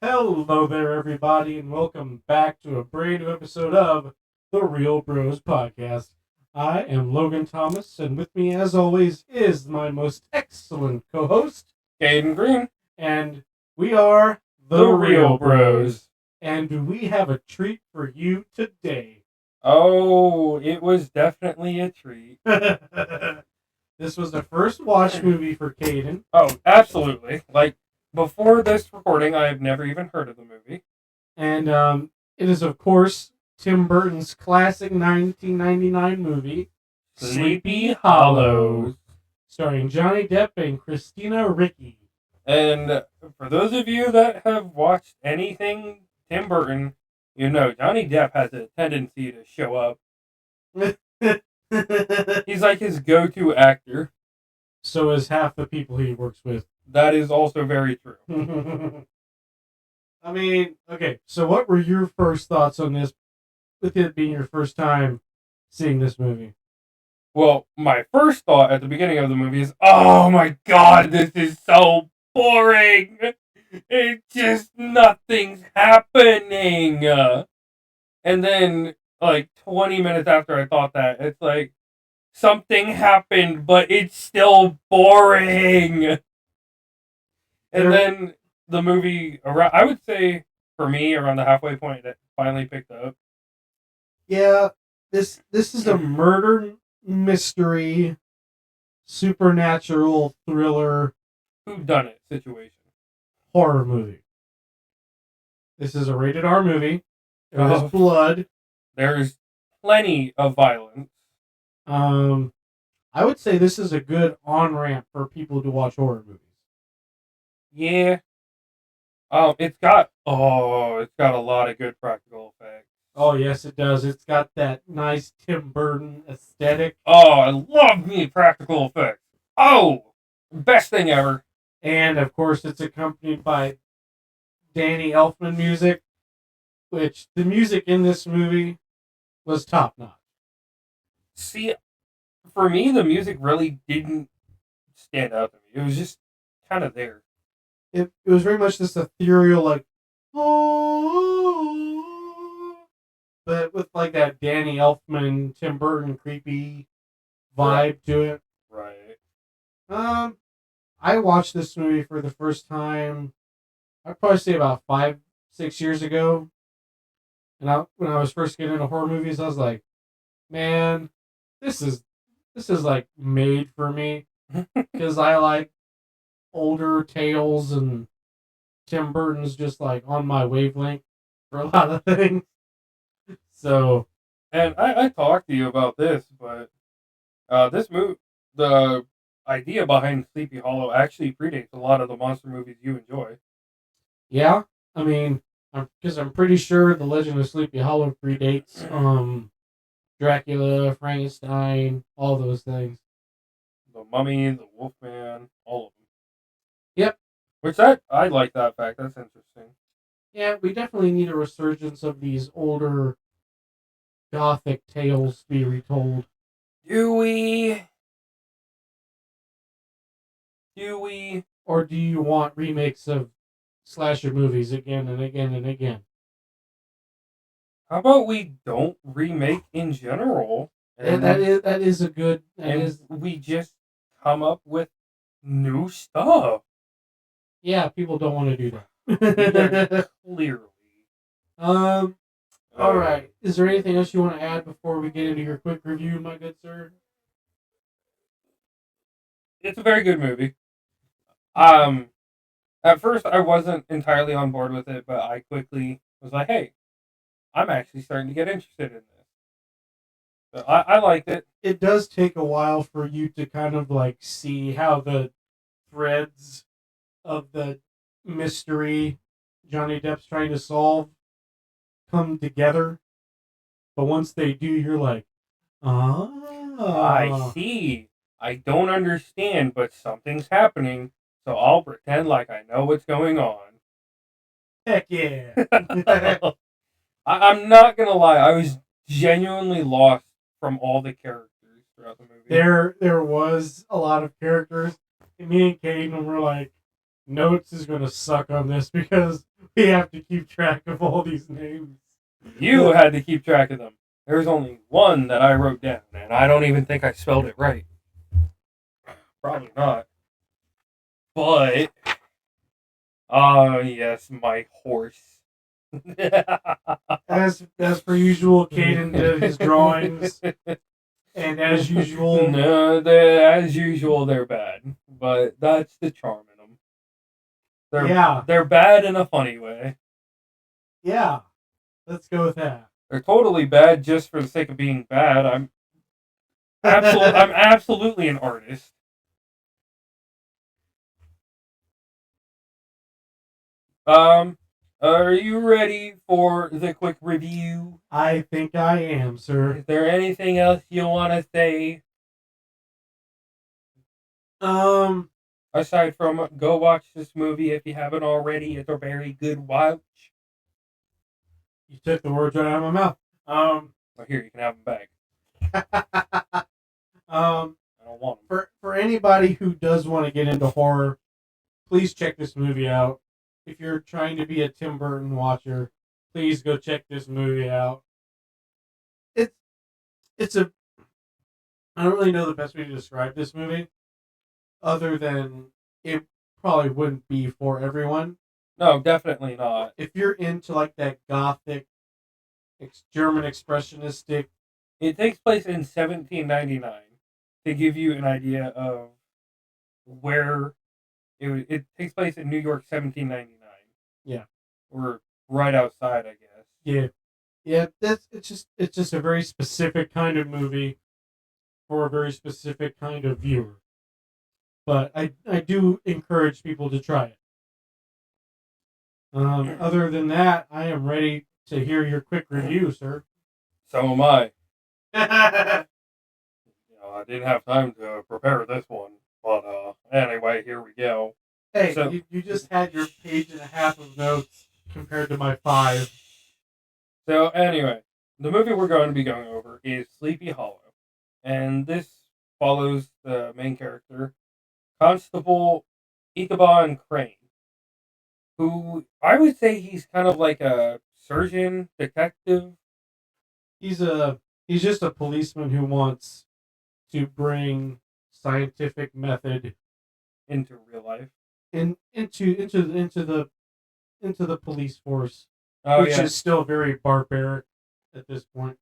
Hello there, everybody, and welcome back to a brand new episode of the Real Bros Podcast. I am Logan Thomas, and with me, as always, is my most excellent co host, Caden Green. and we are The Real Bros. And we have a treat for you today. Oh, it was definitely a treat. This was the first watch movie for Caden. Oh, absolutely. Like, before this recording, I have never even heard of the movie. And it is, of course, Tim Burton's classic 1999 movie, Sleepy Hollow. starring Johnny Depp and Christina Ricci. And for those of you that have watched anything Tim Burton, you know Johnny Depp has a tendency to show up. He's like his go-to actor. So is half the people he works with. That is also very true. I mean, okay, so what were your first thoughts on this, with it being your first time seeing this movie? Well, my first thought at the beginning of the movie is, oh my god, this is so boring. It's just nothing's happening. And then, like, 20 minutes after I thought that, it's like, something happened, but it's still boring. And then the movie, I would say, for me, around the halfway point, it finally picked up. Yeah, this is a murder mystery, supernatural thriller Whodunit situation. horror movie. This is a rated R movie. There's blood. There's plenty of violence. I would say this is a good on ramp for people to watch horror movies. Yeah. It's got a lot of good practical effects. Oh yes, it does. It's got that nice Tim Burton aesthetic. Oh, I love me practical effects. Oh, best thing ever. And of course, it's accompanied by Danny Elfman music, which the music in this movie was top notch. See, for me, the music really didn't stand out to me. It was just kind of there. It was very much this ethereal, like, oh, but with like that Danny Elfman, Tim Burton creepy vibe to it. Right. I watched this movie for the first time, I'd probably say about 5-6 years ago. And when I was first getting into horror movies, I was like, man, this is like made for me because I like older tales, and Tim Burton's just like on my wavelength for a lot of things. So, and I talked to you about this, but this movie, the idea behind Sleepy Hollow actually predates a lot of the monster movies you enjoy. yeah, I mean, because I'm pretty sure The Legend of Sleepy Hollow predates Dracula, Frankenstein, all those things. The Mummy, the Wolfman, all of them. Yep. Which I like that fact. That's interesting. Yeah, we definitely need a resurgence of these older gothic tales to be retold. Do we? Do we? Or do you want remakes of slasher movies again and again and again? How about we don't remake in general? And that is a good. We just come up with new stuff. Yeah, people don't want to do that. Clearly. All right. Is there anything else you want to add before we get into your quick review, my good sir? It's a very good movie. At first I wasn't entirely on board with it, but I quickly was like, hey, I'm actually starting to get interested in this. So I liked it. It does take a while for you to kind of like see how the threads of the mystery Johnny Depp's trying to solve come together. But once they do, you're like, I see. I don't understand, but something's happening, so I'll pretend like I know what's going on. Heck yeah. I'm not gonna lie, I was genuinely lost from all the characters throughout the movie. There was a lot of characters. And me and Caden were like, Notes is gonna suck on this because we have to keep track of all these names. You had to keep track of them. There's only one that I wrote down, and I don't even think I spelled it right. Probably not. But, yes, my horse. As per usual, Caden did his drawings, and as usual, No, as usual, they're bad. But that's the charm in them. They're bad in a funny way. Yeah, let's go with that. They're totally bad just for the sake of being bad. I'm absolutely an artist. Are you ready for the quick review? I think I am, sir. Is there anything else you want to say? Aside from go watch this movie if you haven't already, it's a very good watch. You took the words right out of my mouth. Well, here you can have them back. I don't want them. For anybody who does want to get into horror, please check this movie out. If you're trying to be a Tim Burton watcher, please go check this movie out. It's a I don't really know the best way to describe this movie, other than it probably wouldn't be for everyone. No, definitely not. If you're into like that gothic, German expressionistic, it takes place in 1799 to give you an idea of where it takes place in New York, 1799. Yeah, we're right outside, I guess. Yeah. It's just a very specific kind of movie for a very specific kind of viewer. But I do encourage people to try it. Other than that, I am ready to hear your quick review, sir. So am I. I didn't have time to prepare this one, but anyway, here we go. Hey, so, you just had your page and a half of notes compared to my 5. So anyway, the movie we're going to be going over is Sleepy Hollow, and this follows the main character, Constable Ichabod Crane, who I would say he's kind of like a surgeon detective. He's just a policeman who wants to bring scientific method into real life, into the police force, which is still very barbaric at this point.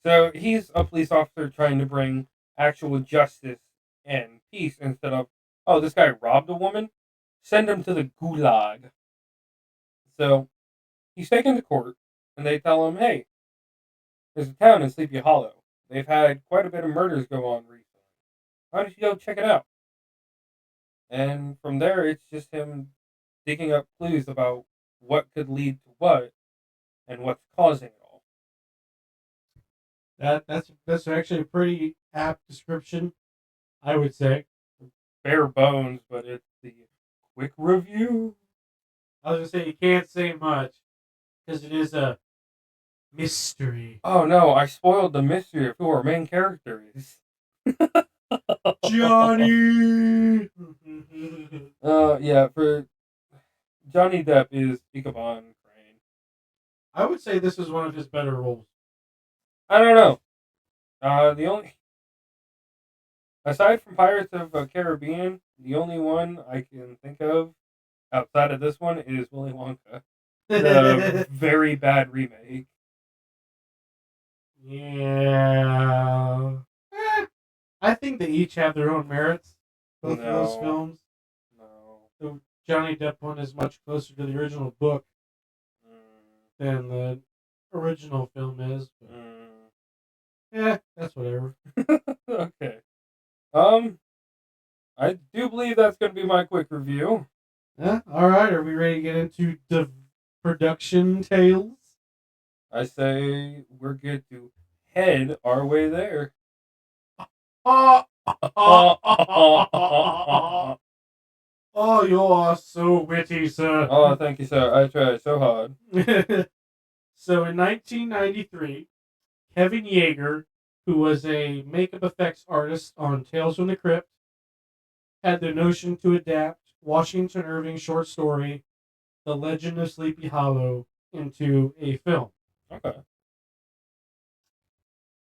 So he's a police officer trying to bring actual justice and peace instead of, oh, this guy robbed a woman, send him to the gulag. So he's taken to court, and they tell him, hey, there's a town in Sleepy Hollow. They've had quite a bit of murders go on recently. Why don't you go check it out? And from there, it's just him digging up clues about what could lead to what and what's causing it all. That's actually a pretty apt description, I would say. Bare bones, but it's the quick review. I was going to say, you can't say much, because it is a mystery. Oh no, I spoiled the mystery of who our main character is. Johnny! Yeah, for Johnny Depp is Ichabod Crane. I would say this is one of his better roles. I don't know. The only, aside from Pirates of the Caribbean, the only one I can think of outside of this one is Willy Wonka. The very bad remake. Yeah. I think they each have their own merits, both of those films. No. The Johnny Depp one is much closer to the original book than the original film is. But yeah, that's whatever. Okay. I do believe that's going to be my quick review. Yeah, all right. Are we ready to get into the production tales? I say we're good to head our way there. Oh, you are so witty, sir. Oh, thank you, sir. I tried so hard. So in 1993, Kevin Yeager, who was a makeup effects artist on Tales from the Crypt, had the notion to adapt Washington Irving's short story The Legend of Sleepy Hollow into a film. Okay.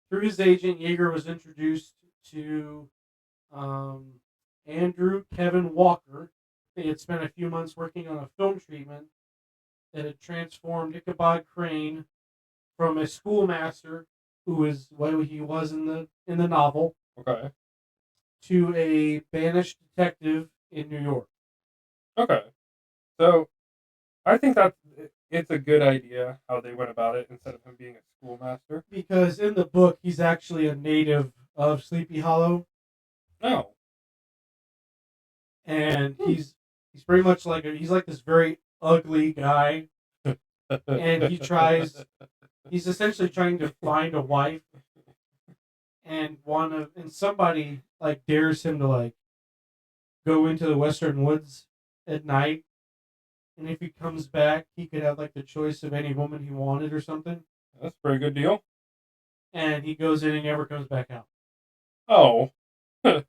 Through his agent, Yeager was introduced to um, Andrew Kevin Walker. They had spent a few months working on a film treatment that had transformed Ichabod Crane from a schoolmaster, who is what he was in the novel, Okay. to a banished detective in New York. Okay. So I think it's a good idea how they went about it instead of him being a schoolmaster. Because in the book, he's actually a native of Sleepy Hollow, No. and he's pretty much like he's like this very ugly guy, and he's essentially trying to find a wife, and somebody like dares him to like go into the western woods at night, and if he comes back, he could have like the choice of any woman he wanted or something. That's a pretty good deal. And he goes in and never comes back out. Oh. And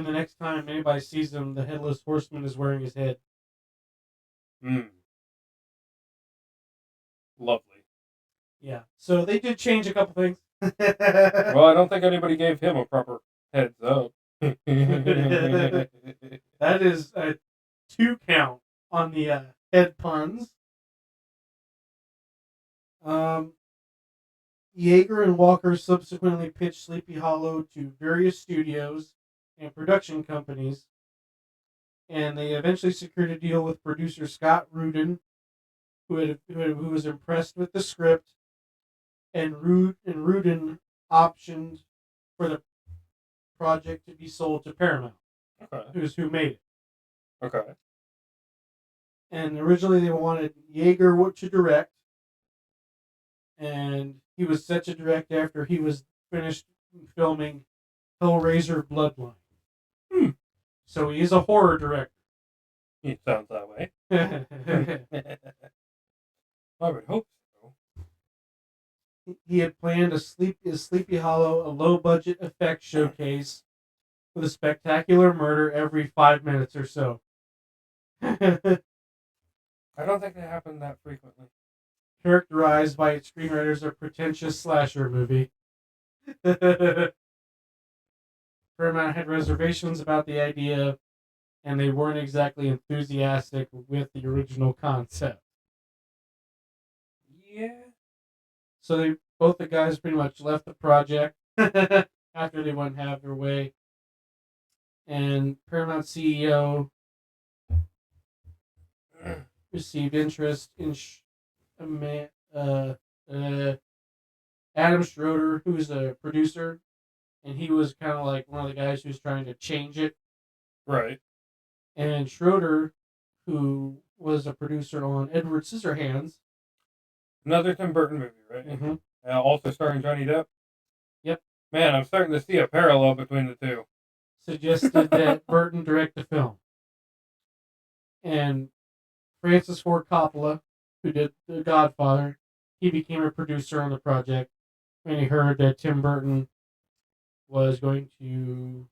the next time anybody sees him, the Headless Horseman is wearing his head. Lovely. Yeah. So they did change a couple things. Well, I don't think anybody gave him a proper heads up. That is a 2 count on the head puns. Yeager and Walker subsequently pitched Sleepy Hollow to various studios and production companies, and they eventually secured a deal with producer Scott Rudin, who was impressed with the script, and Rudin optioned for the project to be sold to Paramount, Okay. who's who made it. Okay. And originally they wanted Yeager to direct, and he was set to direct after he was finished filming Hellraiser Bloodline. So he is a horror director. It sounds that way. I would hope so. He had planned a Sleepy Hollow, a low budget effects showcase with a spectacular murder every 5 minutes or so. I don't think they happen that frequently. Characterized by its screenwriters as a pretentious slasher movie. Paramount had reservations about the idea, and they weren't exactly enthusiastic with the original concept. Yeah. So both the guys pretty much left the project after they went half their way. And Paramount CEO received interest in Adam Schroeder, who's a producer, and he was kind of like one of the guys who's trying to change it. Right. And Schroeder, who was a producer on Edward Scissorhands. Another Tim Burton movie, right? Mm-hmm. Also starring Johnny Depp? Yep. Man, I'm starting to see a parallel between the two. Suggested that Burton direct the film. And Francis Ford Coppola, who did The Godfather, he became a producer on the project when he heard that Tim Burton was going to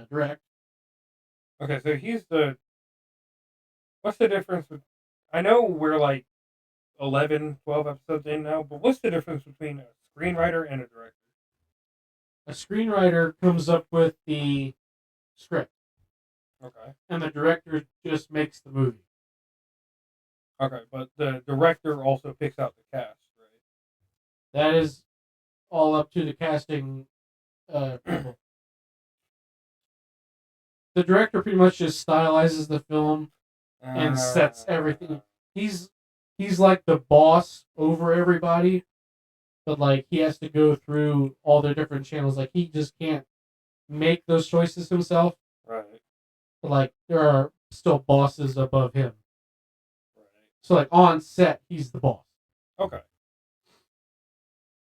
direct. Okay, so he's the. What's the difference with. I know we're like 11, 12 episodes in now, but what's the difference between a screenwriter and a director? A screenwriter comes up with the script. Okay. And the director just makes the movie. Okay, but the director also picks out the cast, right? That is all up to the casting people. The director pretty much just stylizes the film and sets everything. He's like the boss over everybody, but like he has to go through all the different channels. Like he just can't make those choices himself. Right. But like there are still bosses above him. Right. So like on set, he's the boss. Okay.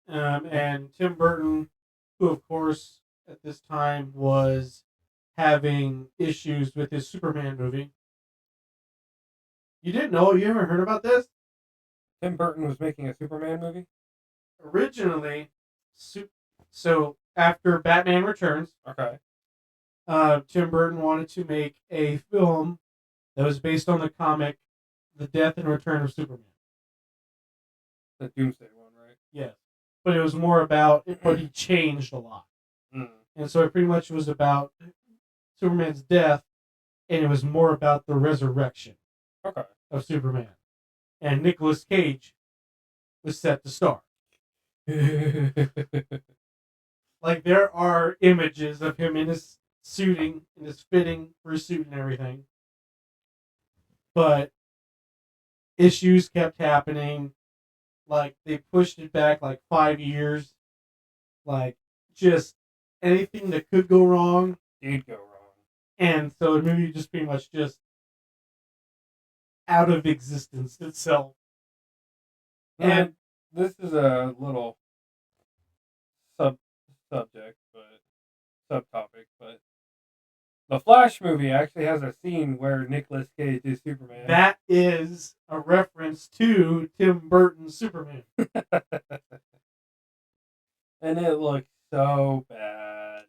And Tim Burton, who of course at this time was having issues with his Superman movie. You didn't know? You ever heard about this? Tim Burton was making a Superman movie? Originally, so after Batman Returns, Okay. Tim Burton wanted to make a film that was based on the comic The Death and Return of Superman. The Doomsday one, right? Yes. But it was more about it, but he changed a lot. Mm. And so it pretty much was about Superman's death, and it was more about the resurrection Okay. of Superman. And Nicolas Cage was set to star. Like, there are images of him in his suiting, in his fitting for his suit and everything. But issues kept happening. Like, they pushed it back like 5 years. Like, just anything that could go wrong. Did go wrong. And so the movie just pretty much just out of existence itself. And this is a little subject, but subtopic, but the Flash movie actually has a scene where Nicolas Cage is Superman. That is a reference to Tim Burton's Superman. And it looks so bad.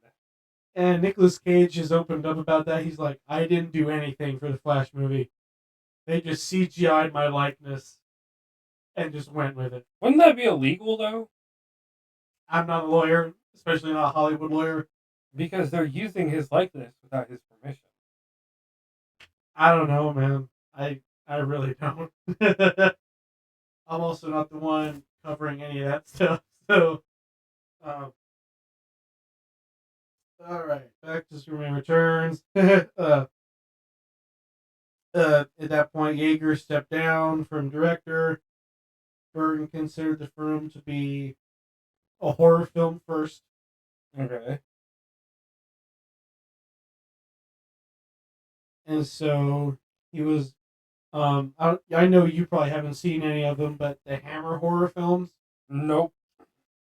And Nicolas Cage has opened up about that. He's like, I didn't do anything for the Flash movie. They just CGI'd my likeness and just went with it. Wouldn't that be illegal, though? I'm not a lawyer, especially not a Hollywood lawyer. Because they're using his likeness without his permission. I don't know, man. I really don't. I'm also not the one covering any of that stuff. So, all right, back to Superman Returns. At that point, Yeager stepped down from director. Burton considered the film to be a horror film first. Okay. And so he was. I know you probably haven't seen any of them, but the Hammer horror films. Nope.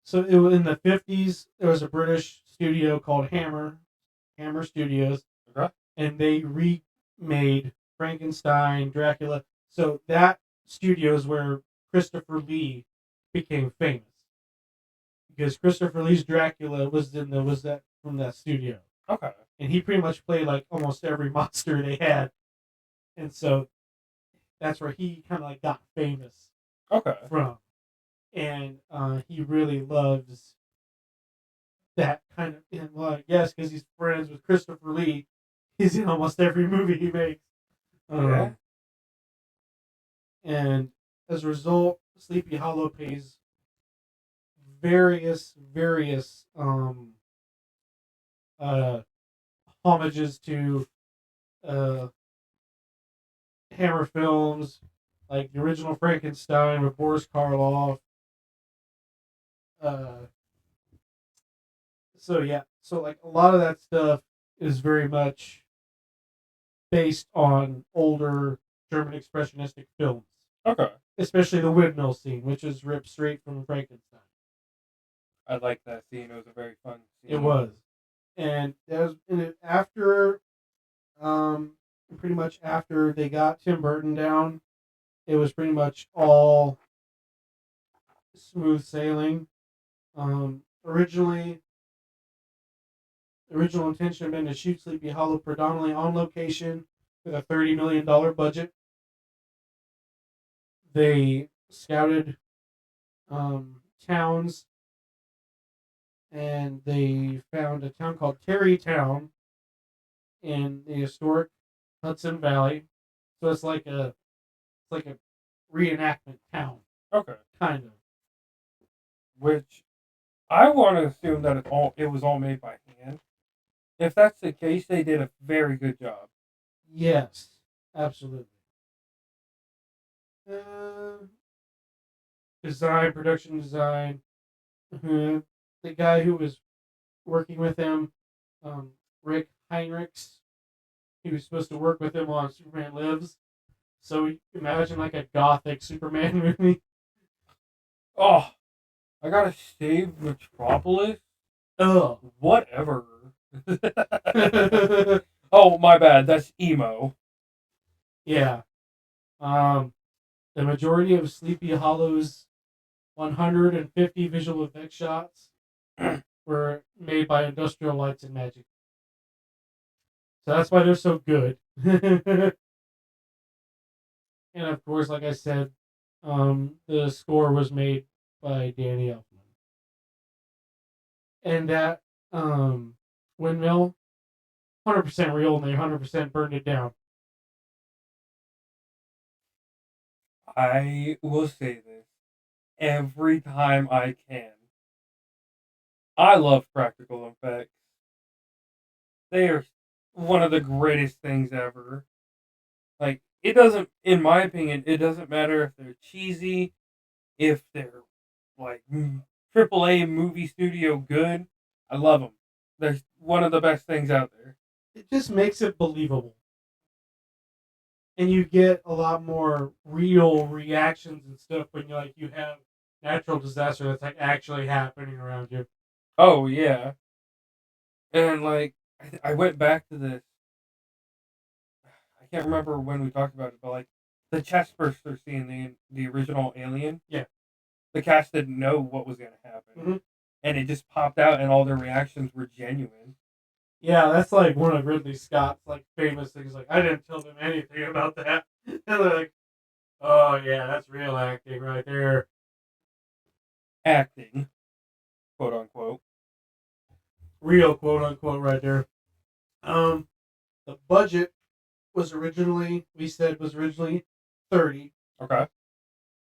So it was in the 50s. There was a British studio called Hammer Studios, Okay. and they remade Frankenstein, Dracula. So that studio is where Christopher Lee became famous, because Christopher Lee's Dracula was from that studio. Okay. And he pretty much played like almost every monster they had, and so that's where he kind of like got famous Okay. from. And he really loves that kind of. And well, I guess because he's friends with Christopher Lee, he's in almost every movie he makes. Yeah. And as a result, Sleepy Hollow pays various homages to Hammer films, like the original Frankenstein with Boris Karloff. So yeah, so like a lot of that stuff is very much based on older German expressionistic films, Okay. especially the windmill scene, which is ripped straight from Frankenstein. I like that scene. It was a very fun scene. It was, and that was after, pretty much after they got Tim Burton down, it was pretty much all smooth sailing. Originally, the original intention had been to shoot Sleepy Hollow predominantly on location with a $30 million budget. They scouted towns, and they found a town called Terrytown in the historic Hudson Valley. So it's like a reenactment town, Okay. kind of. Which I want to assume that it was all made by hand. If that's the case, they did a very good job. Yes, absolutely. Production design. The guy who was working with him, Rick Heinrichs, he was supposed to work with him on Superman Lives. So imagine like a gothic Superman movie. Oh, I gotta save Metropolis? Oh. Whatever. Oh, my bad. That's emo. Yeah. The majority of Sleepy Hollow's 150 visual effects shots were made by Industrial Lights and Magic. So that's why they're so good. And of course, like I said, the score was made by Danny Elfman. And that windmill, 100% real, and they 100% burned it down. I will say this every time I can. I love practical effects. They are one of the greatest things ever. Like, it doesn't, in my opinion, it doesn't matter if they're cheesy, if they're like AAA movie studio good. I love them. They're one of the best things out there. It just makes it believable. And you get a lot more real reactions and stuff when you have natural disaster that's like actually happening around you. Oh yeah, and like I went back to this. I can't remember when we talked about it, but like the chest burster scene, the original Alien. Yeah. The cast didn't know what was gonna happen, and it just popped out, and all their reactions were genuine. Yeah, that's like one of Ridley Scott's like famous things. Like I didn't tell them anything about that. And they're like, "Oh yeah, that's real acting right there." Acting, quote unquote. Real quote unquote right there. The budget was originally 30, Okay.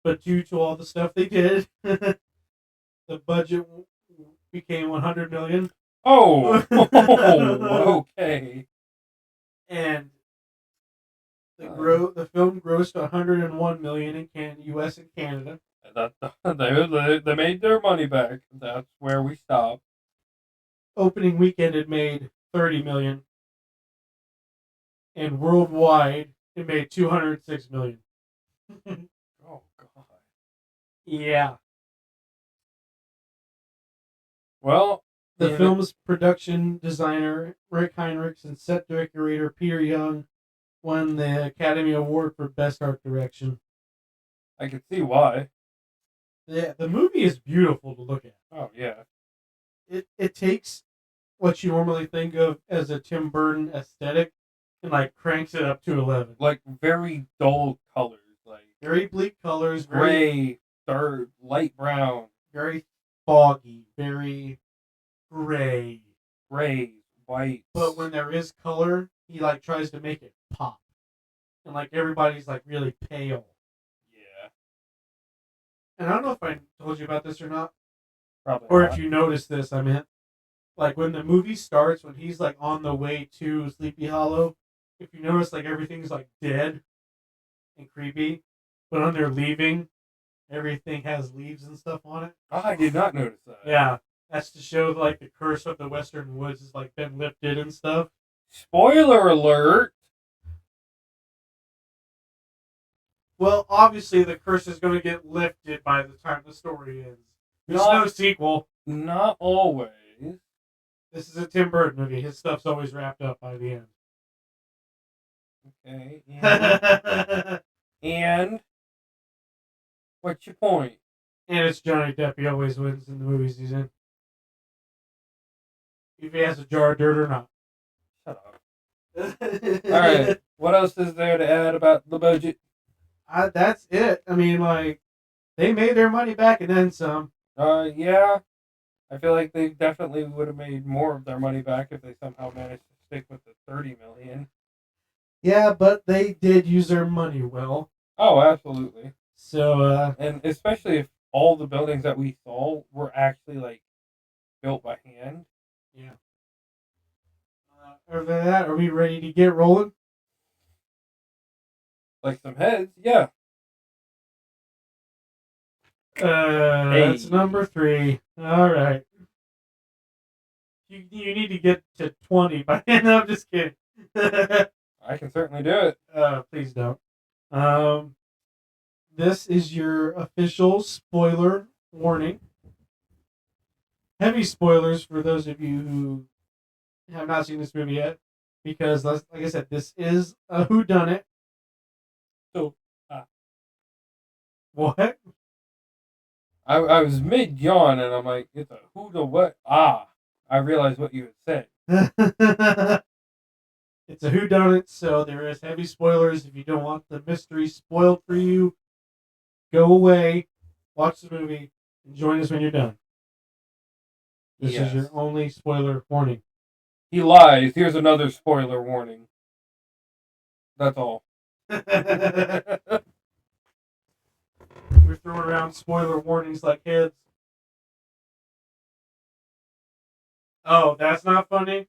but due to all the stuff they did, the budget became 100 million. Oh, okay. And the film grossed 101 million in U.S. and Canada. They made their money back. That's where we stop. Opening weekend it made 30 million, and worldwide it made 206 million. Oh God. Yeah. Well, The film's production designer Rick Heinrichs and set decorator Peter Young won the Academy Award for Best Art Direction. I can see why. Yeah, the movie is beautiful to look at. Oh yeah. It takes what you normally think of as a Tim Burton aesthetic and like cranks it up to 11. Like very dull colors, like Very bleak colors, gray, dark, light brown, very foggy, very gray. white. But when there is color, he like tries to make it pop. And like everybody's like really pale. Yeah. And I don't know if I told you about this or not. Probably Or not. if you noticed this, I meant like when the movie starts, when he's like on the way to Sleepy Hollow, if you notice like everything's like dead and creepy. But when they're leaving, everything has leaves and stuff on it. Oh, I did not notice that. Yeah. That's to show like the curse of the Western Woods has like been lifted and stuff. Spoiler alert. Well, obviously the curse is going to get lifted by the time the story ends. There's no sequel. Not always. This is a Tim Burton movie. His stuff's always wrapped up by the end. Okay. And what's your point? And it's Johnny Depp. He always wins in the movies he's in. If he has a jar of dirt or not. Shut up. All right. What else is there to add about the budget? That's it. I mean, like, they made their money back and then some. Yeah. I feel like they definitely would have made more of their money back if they somehow managed to stick with the 30 million. Yeah, but they did use their money well. Oh, absolutely. So, and especially if all the buildings that we saw were actually like built by hand. Yeah. Other than that, are we ready to get rolling? Like some heads, yeah. That's number 3. All right. You need to get to 20 by then. I'm just kidding. I can certainly do it. Please don't. This is your official spoiler warning. Heavy spoilers for those of you who have not seen this movie yet, because like I said, this is a whodunit. So, what? I was mid yawn and I'm like, it's a who the what? I realized what you had said. It's a whodunit, so there is heavy spoilers. If you don't want the mystery spoiled for you, go away, watch the movie, and join us when you're done. This is your Yes. only spoiler warning. He lies. Here's another spoiler warning. That's all. We're throwing around spoiler warnings like heads. Oh, that's not funny?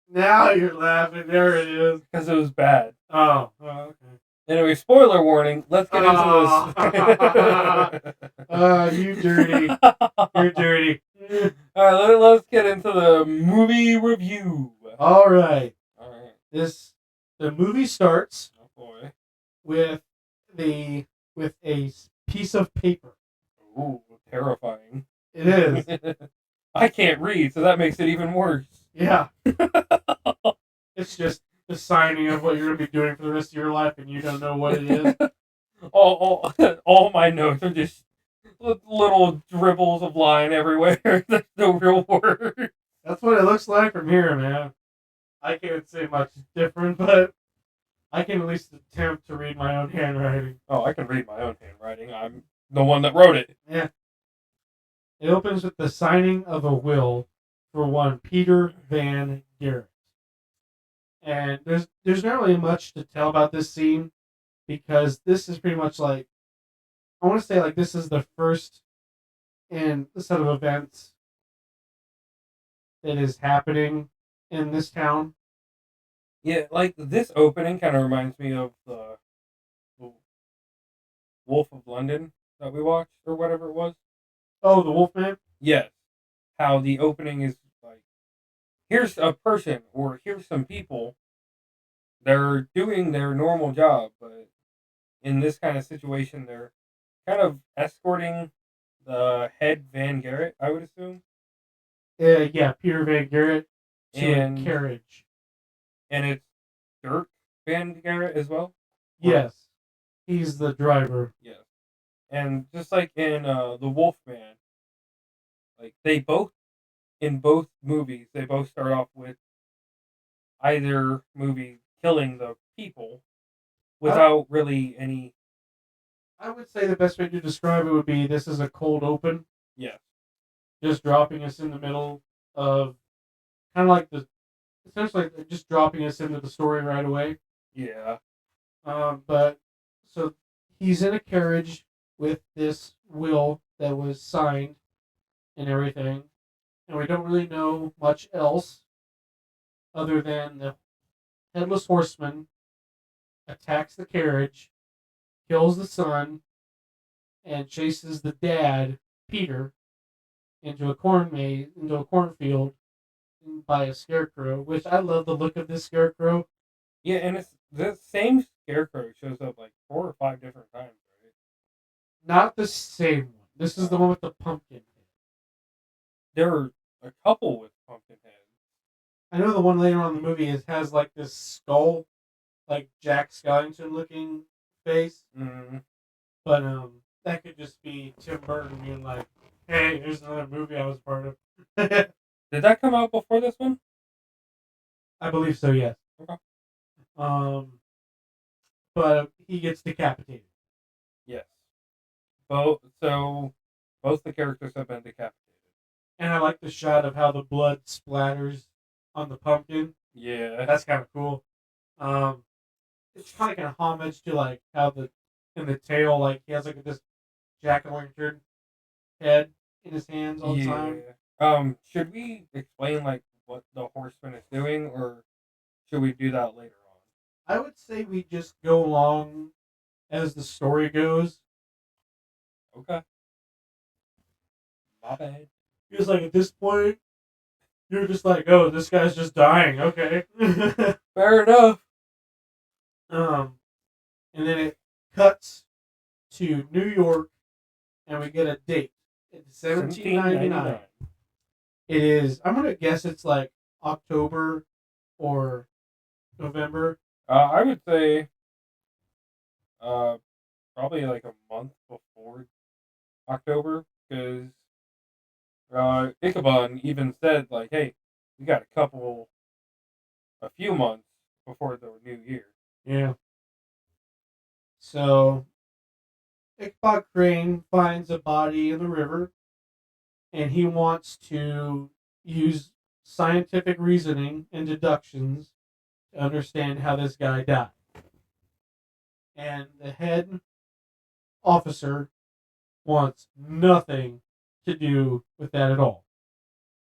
Now you're laughing. There it is. Because it was bad. Oh, okay. Anyway, spoiler warning. Let's get into this. You dirty. You're dirty. Alright, let's get into the movie review. All right. Alright. The movie starts Oh boy. with a piece of paper. Ooh, terrifying. It is. I can't read, so that makes it even worse. Yeah. It's just the signing of what you're going to be doing for the rest of your life, and you don't know what it is. all my notes are just little dribbles of line everywhere. There's no real word. That's what it looks like from here, man. I can't say much different, but I can at least attempt to read my own handwriting. Oh, I can read my own handwriting. I'm the one that wrote it. Yeah. It opens with the signing of a will for one Peter Van Garrett. And there's not really much to tell about this scene because this is pretty much like, I want to say like this is the first in the set of events that is happening in this town. Yeah, like this opening kind of reminds me of the Wolf of London that we watched or whatever it was. Oh, the Wolfman? Yes. How the opening is like, here's a person or here's some people. They're doing their normal job, but in this kind of situation, they're kind of escorting the head Van Garrett, I would assume. Yeah, Peter Van Garrett to And a carriage. And it's Dirk Van Garrett as well. Yes, he's the driver. Yes. And just like in the Wolfman, like they both in both movies, they both start off with either movie killing the people without really any. I would say the best way to describe it would be this is a cold open. Yes. Just dropping us in the middle of kind of like essentially just dropping us into the story right away. Yeah. But so he's in a carriage with this will that was signed and everything, and we don't really know much else other than the Headless Horseman attacks the carriage, kills the son, and chases the dad, Peter, into a cornfield by a scarecrow. Which I love the look of this scarecrow. Yeah, and it's the same scarecrow shows up like 4 or 5 different times, right? Not the same one. This is the one with the pumpkin head. There are a couple with pumpkin heads. I know the one later on in the movie has like this skull, like Jack Skellington looking face. Mm-hmm. But that could just be Tim Burton being like, "Hey, here's another movie I was part of." Did that come out before this one? I believe so. Yes. Okay. But he gets decapitated. Yes. So both the characters have been decapitated. And I like the shot of how the blood splatters on the pumpkin. Yeah. That's kind of cool. It's kind of like an homage to like how in the tail, like he has like this jack-o'-lantern head in his hands all the time. Should we explain like what the horseman is doing, or should we do that later on? I would say we just go along as the story goes. Okay. My bad. Because like at this point, you're just like, oh, this guy's just dying. Okay. Fair enough. And then it cuts to New York, and we get a date. It's 1799. It is. I'm gonna guess it's like October or November. I would say, probably like a month before October, because Ichabod even said like, "Hey, we got a couple a few months before the new year. Yeah. So Ichabod Crane finds a body in the river, and he wants to use scientific reasoning and deductions to understand how this guy died. And the head officer wants nothing to do with that at all.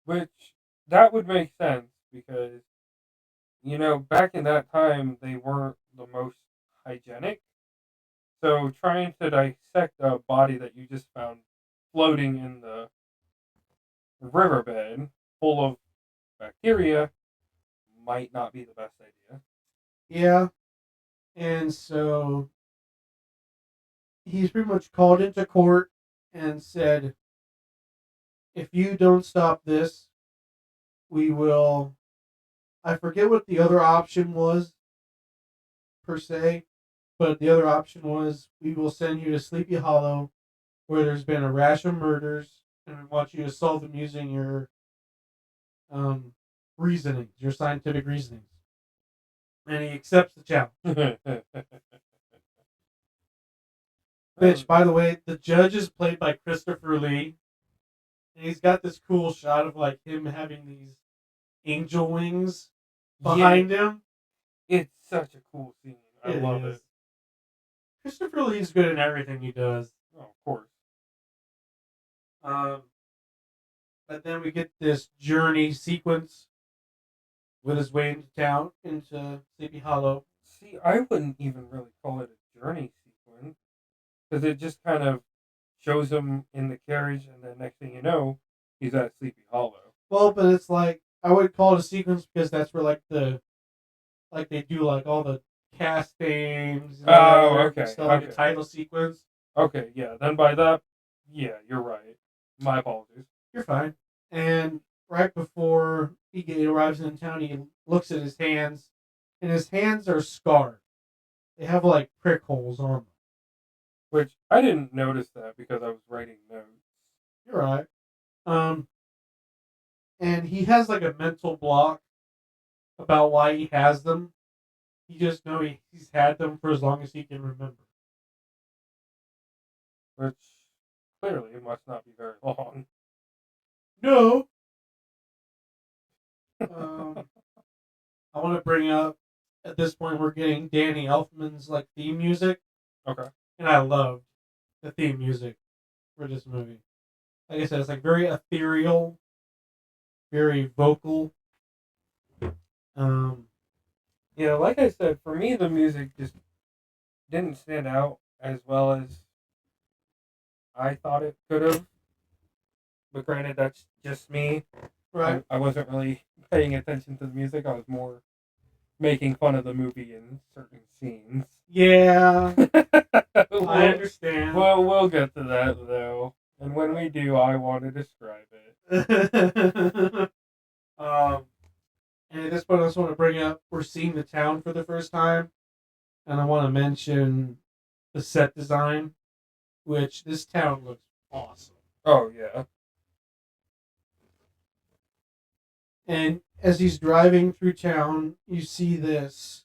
Which that would make sense because back in that time they weren't the most hygienic. So trying to dissect a body that you just found floating in the riverbed full of bacteria might not be the best idea. Yeah. And so he's pretty much called into court and said, if you don't stop this, we will. I forget what the other option was, per se, but the other option was we will send you to Sleepy Hollow, where there's been a rash of murders, and we want you to solve them using your reasonings, your scientific reasonings. And he accepts the challenge. Which, by the way, the judge is played by Christopher Lee, and he's got this cool shot of like him having these angel wings behind him. It's such a cool scene. I love it. Christopher Lee's good in everything he does. Oh, of course. But then we get this journey sequence with his way into town, into Sleepy Hollow. See, I wouldn't even really call it a journey sequence because it just kind of shows him in the carriage, and then next thing you know, he's at Sleepy Hollow. Well, but it's like I would call it a sequence because that's where they do like all the castings. Oh, okay. Stuff like a title sequence. Okay, yeah. Then by that, yeah, you're right. My apologies. You're fine. And right before he arrives in town, he looks at his hands, and his hands are scarred. They have like prick holes on them. Which I didn't notice that because I was writing notes. You're right. And he has like a mental block about why he has them. He just knows he's had them for as long as he can remember. Which clearly must not be very long. No. I want to bring up at this point we're getting Danny Elfman's like theme music. Okay. And I loved the theme music for this movie. Like I said, it's like very ethereal, very vocal. Yeah, like I said, for me the music just didn't stand out as well as I thought it could have. But granted, that's just me. Right. I wasn't really paying attention to the music. I was more making fun of the movie in certain scenes. Yeah. I understand. Well, we'll get to that though. And when we do, I want to describe it. And at this point, I just want to bring up we're seeing the town for the first time, and I want to mention the set design, which this town looks awesome. Oh yeah. And as he's driving through town, you see this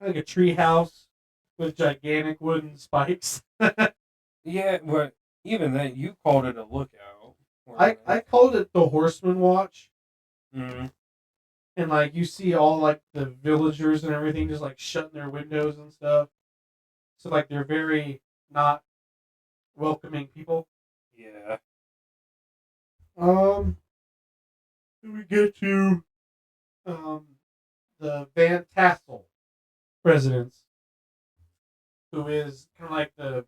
like a tree house with gigantic wooden spikes. Yeah, but even then, you called it a lookout. I called it the Horseman Watch. Mm-hmm. And like you see all like the villagers and everything just like shutting their windows and stuff. So like they're very not welcoming people. Yeah. We get to the Van Tassel residence, who is kind of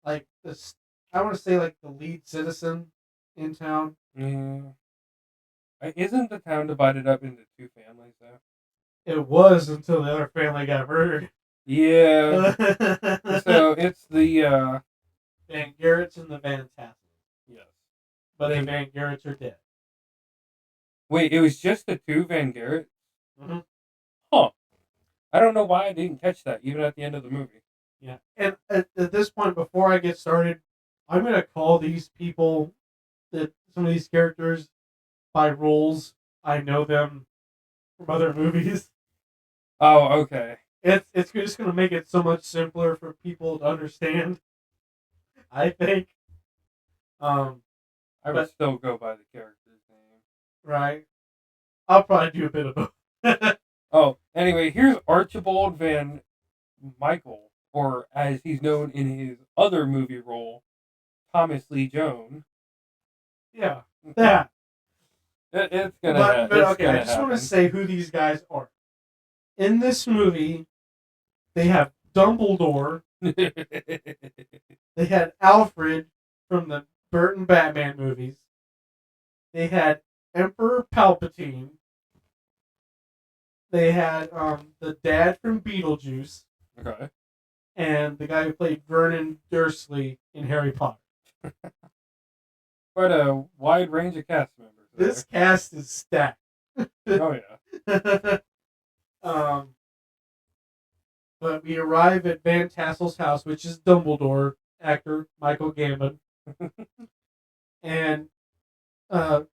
like this. I want to say like the lead citizen in town. Yeah. Isn't the town divided up into two families though? It was until the other family got murdered. Yeah. So it's the Van Garretts and the Van Tassels. Yes. But the Van Garretts are dead. Wait, it was just the two Van Garretts? Mm-hmm. Huh. I don't know why I didn't catch that, even at the end of the movie. Yeah. And at this point, before I get started, I'm going to call these people, some of these characters, by roles. I know them from other movies. Oh, okay. It's just gonna make it so much simpler for people to understand. I think. Um, I would but still go by the character's name. right, I'll probably do a bit of both. Oh, anyway, here's Archibald Van Michael, or as he's known in his other movie role, Thomas Lee Jones. Yeah, that. It's gonna But it's okay, I gonna just want to happen. say who these guys are. In this movie, they have Dumbledore. They had Alfred from the Burton Batman movies. They had Emperor Palpatine. They had the dad from Beetlejuice Okay. and the guy who played Vernon Dursley in Harry Potter. Quite a wide range of cast members there. This cast is stacked. Oh yeah. But we arrive at Van Tassel's house, which is Dumbledore, actor Michael Gambon, and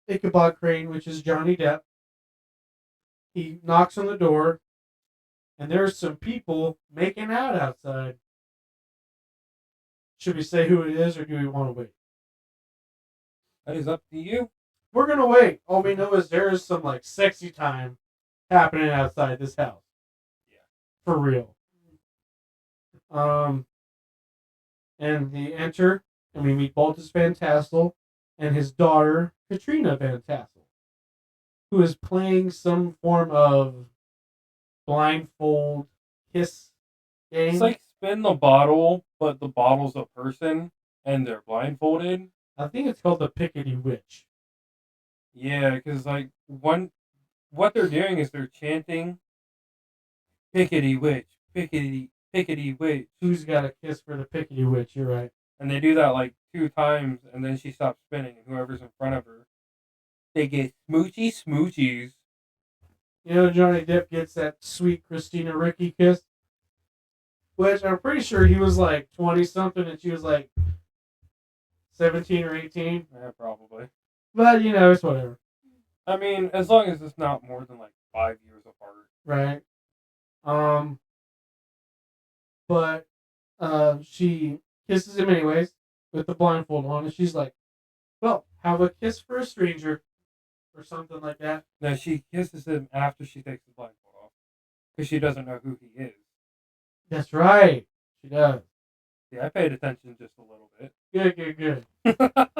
Ichabod Crane, which is Johnny Depp. He knocks on the door, and there's some people making out outside. Should we say who it is, or do we want to wait? That is up to you. We're gonna wait. All we know is there is some like sexy time happening outside this house. Yeah. For real. And we enter and we meet Baltus Van Tassel and his daughter Katrina Van Tassel, who is playing some form of blindfold kiss game. It's like spin the bottle, but the bottle's a person and they're blindfolded. I think it's called the Pickety Witch. Yeah, because like what they're doing is they're chanting "Pickety witch, pickety pickety witch," Who's got a kiss for the Pickety Witch? You're right. and they do that like 2 times, and then she stops spinning, and whoever's in front of her, they get smoochy smoochies. You know, Johnny Depp gets that sweet Christina Ricci kiss, which I'm pretty sure he was like 20 something and she was like 17 or 18. Yeah, probably. But, you know, it's whatever. I mean, as long as it's not more than like 5 years apart. Right. But she kisses him anyways with the blindfold on, and she's like, well, have a kiss for a stranger or something like that. Now she kisses him after she takes the blindfold off because she doesn't know who he is. That's right. She does. Yeah, I paid attention just a little bit. Good.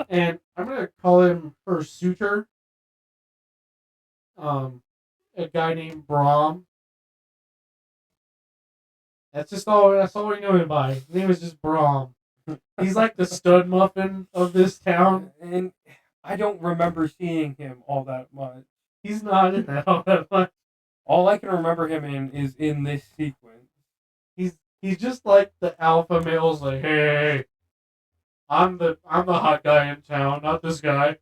And I'm going to call him her suitor. A guy named Brahm. That's all we know him by. His name is just Brahm. He's like the stud muffin of this town. And I don't remember seeing him all that much. He's not in that all that much. All I can remember him in is in this sequence. He's just like the alpha male's like, hey, I'm the hot guy in town, not this guy.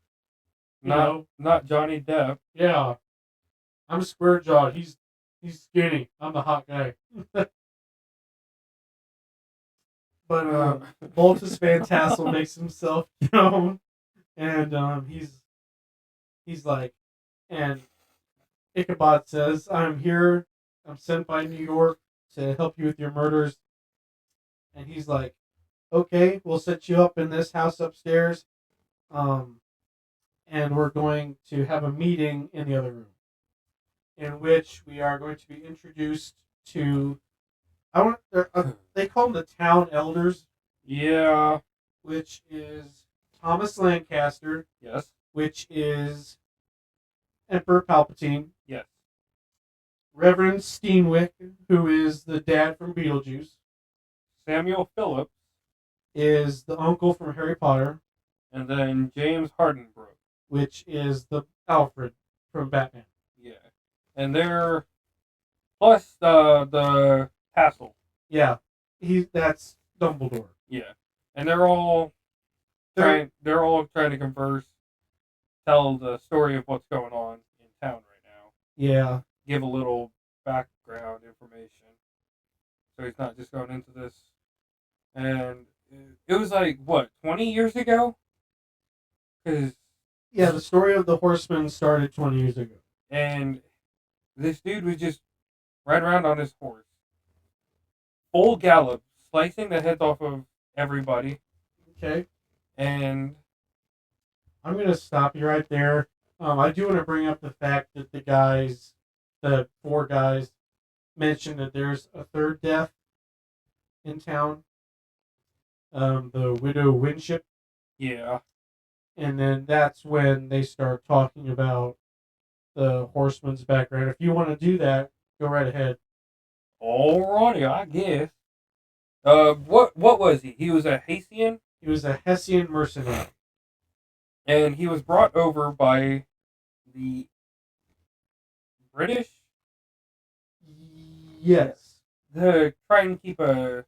Not Johnny Depp. Yeah. I'm square jawed. He's skinny. I'm the hot guy. But Baltus Van Tassel makes himself known, and he's like, and Ichabod says, I'm here. I'm sent by New York to help you with your murders. And he's like, okay, we'll set you up in this house upstairs. And we're going to have a meeting in the other room in which we are going to be introduced to, they call them the town elders. Yeah. Which is Thomas Lancaster. Yes. Which is Emperor Palpatine. Yes. Reverend Steenwick, who is the dad from Beetlejuice. Samuel Phillips is the uncle from Harry Potter. And then James Hardenbrook, which is the Alfred from Batman. Yeah. And they're plus the Tassel. Yeah. That's Dumbledore. Yeah. And they're all trying to converse, tell the story of what's going on in town right now. Yeah. Give a little background information. So he's not just going into this. And it was like, what, 20 years ago? Yeah, the story of the Horseman started 20 years ago. And This dude was just riding around on his horse, full gallop, slicing the heads off of everybody. Okay. And I'm gonna stop you right there. I do want to bring up the fact that the four guys, mentioned that there's a third death in town. The widow Winship, yeah, and then that's when they start talking about the horseman's background. If you want to do that, go right ahead. alrighty, I guess. What was he? He was a Haitian, He was a Hessian mercenary. and he was brought over by the British Yes. to try and keep a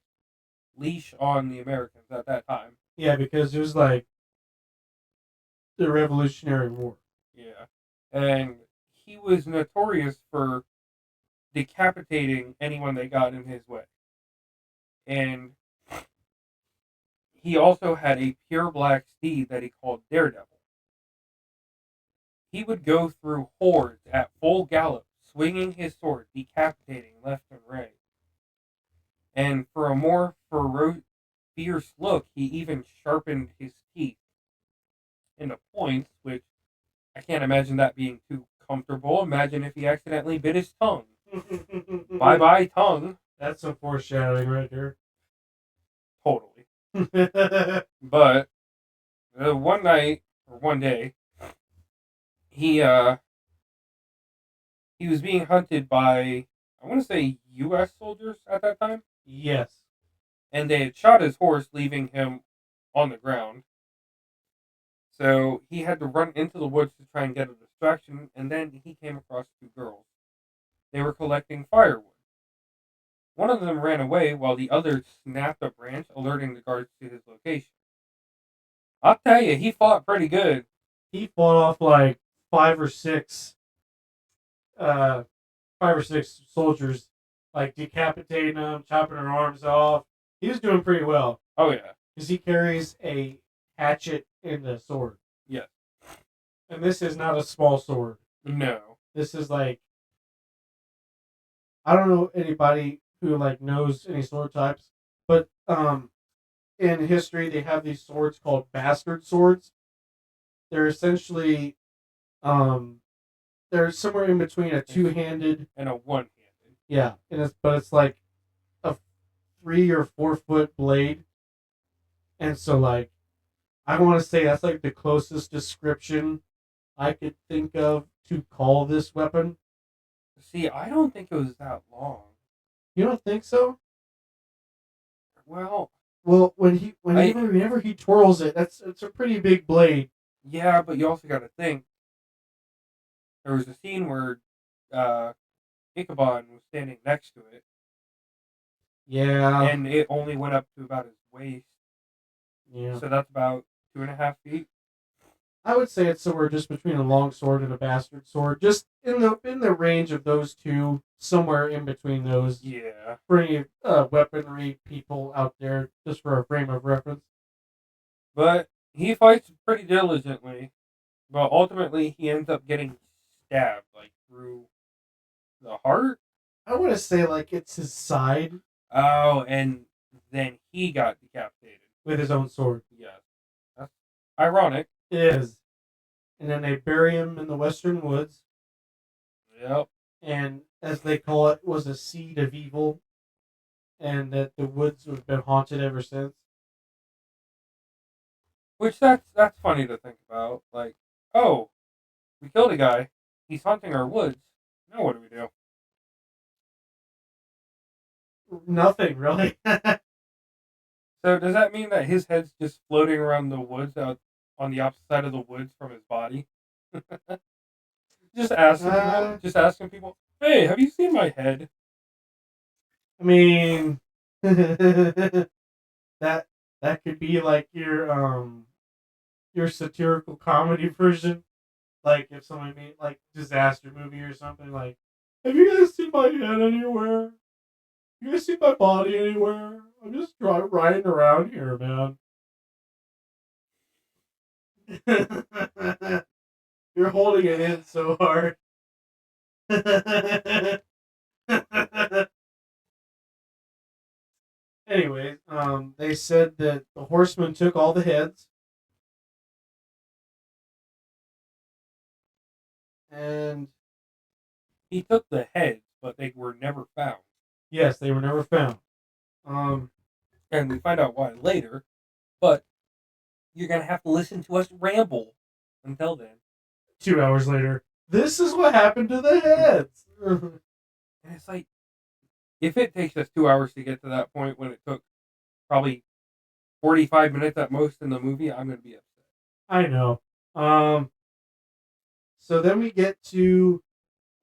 leash on the Americans at that time. Yeah, because it was like the Revolutionary War. Yeah, and he was notorious for decapitating anyone they got in his way. And he also had a pure black steed that he called Daredevil. He would go through hordes at full gallop, swinging his sword, decapitating left and right. And for a more fierce look, he even sharpened his teeth into points, which I can't imagine that being too comfortable. Imagine if he accidentally bit his tongue. Bye bye, tongue. That's some foreshadowing right there. Totally. But one night or one day, he he was being hunted by, I want to say, U.S. soldiers at that time, Yes. and they had shot his horse, leaving him on the ground. So he had to run into the woods to try and get a distraction, and then he came across two girls. They were collecting firewood. One of them ran away while the other snapped a branch, alerting the guards to his location. I'll tell you, he fought pretty good. He fought off like five or six uh soldiers, like decapitating them, chopping their arms off. He was doing pretty well. Oh, yeah. Because he carries a hatchet and a sword. Yes. And this is not a small sword. No. This is like, I don't know anybody who like knows any sword types, but in history they have these swords called bastard swords. They're essentially um they're somewhere in between a two-handed, And a one-handed. yeah, and it's like a 3 or 4 foot blade, and so like I want to say that's like the closest description I could think of to call this weapon. See, I don't think it was that long. You don't think so? Well, Well, whenever he twirls it, it's a pretty big blade. yeah, but you also got to think there was a scene where Ichabod was standing next to it, Yeah, and it only went up to about his waist. yeah. So that's about 2.5 feet. I would say it's somewhere just between a long sword and a bastard sword, just in the range of those two, somewhere in between those. Yeah. For any weaponry people out there, just for a frame of reference. But he fights pretty diligently. But ultimately, he ends up getting stabbed, like through the heart. I want to say like it's his side Oh, and then he got decapitated. with his own sword. Yes. That's ironic. It is. And then they bury him in the western woods, Yep. and as they call it, was a seed of evil, and that the woods have been haunted ever since. Which that's funny to think about. Like, oh, we killed a guy. He's haunting our woods. Now what do we do? Nothing really. So does that mean that his head's just floating around the woods out on the opposite side of the woods from his body? Just asking people, hey, have you seen my head? I mean, that that could be like your satirical comedy version. Like if somebody made like disaster movie or something, like, have you guys seen my head anywhere? You guys seen my body anywhere? I'm just riding around here, man. You're holding it in so hard. Anyways, they said that the horseman took all the heads, and He took the heads, but they were never found. yes, they were never found. Um, And we find out why later, but you're going to have to listen to us ramble until then. 2 hours later, this is what happened to the heads. And it's like, if it takes us 2 hours to get to that point when it took probably 45 minutes at most in the movie, I'm going to be upset. I know. So then we get to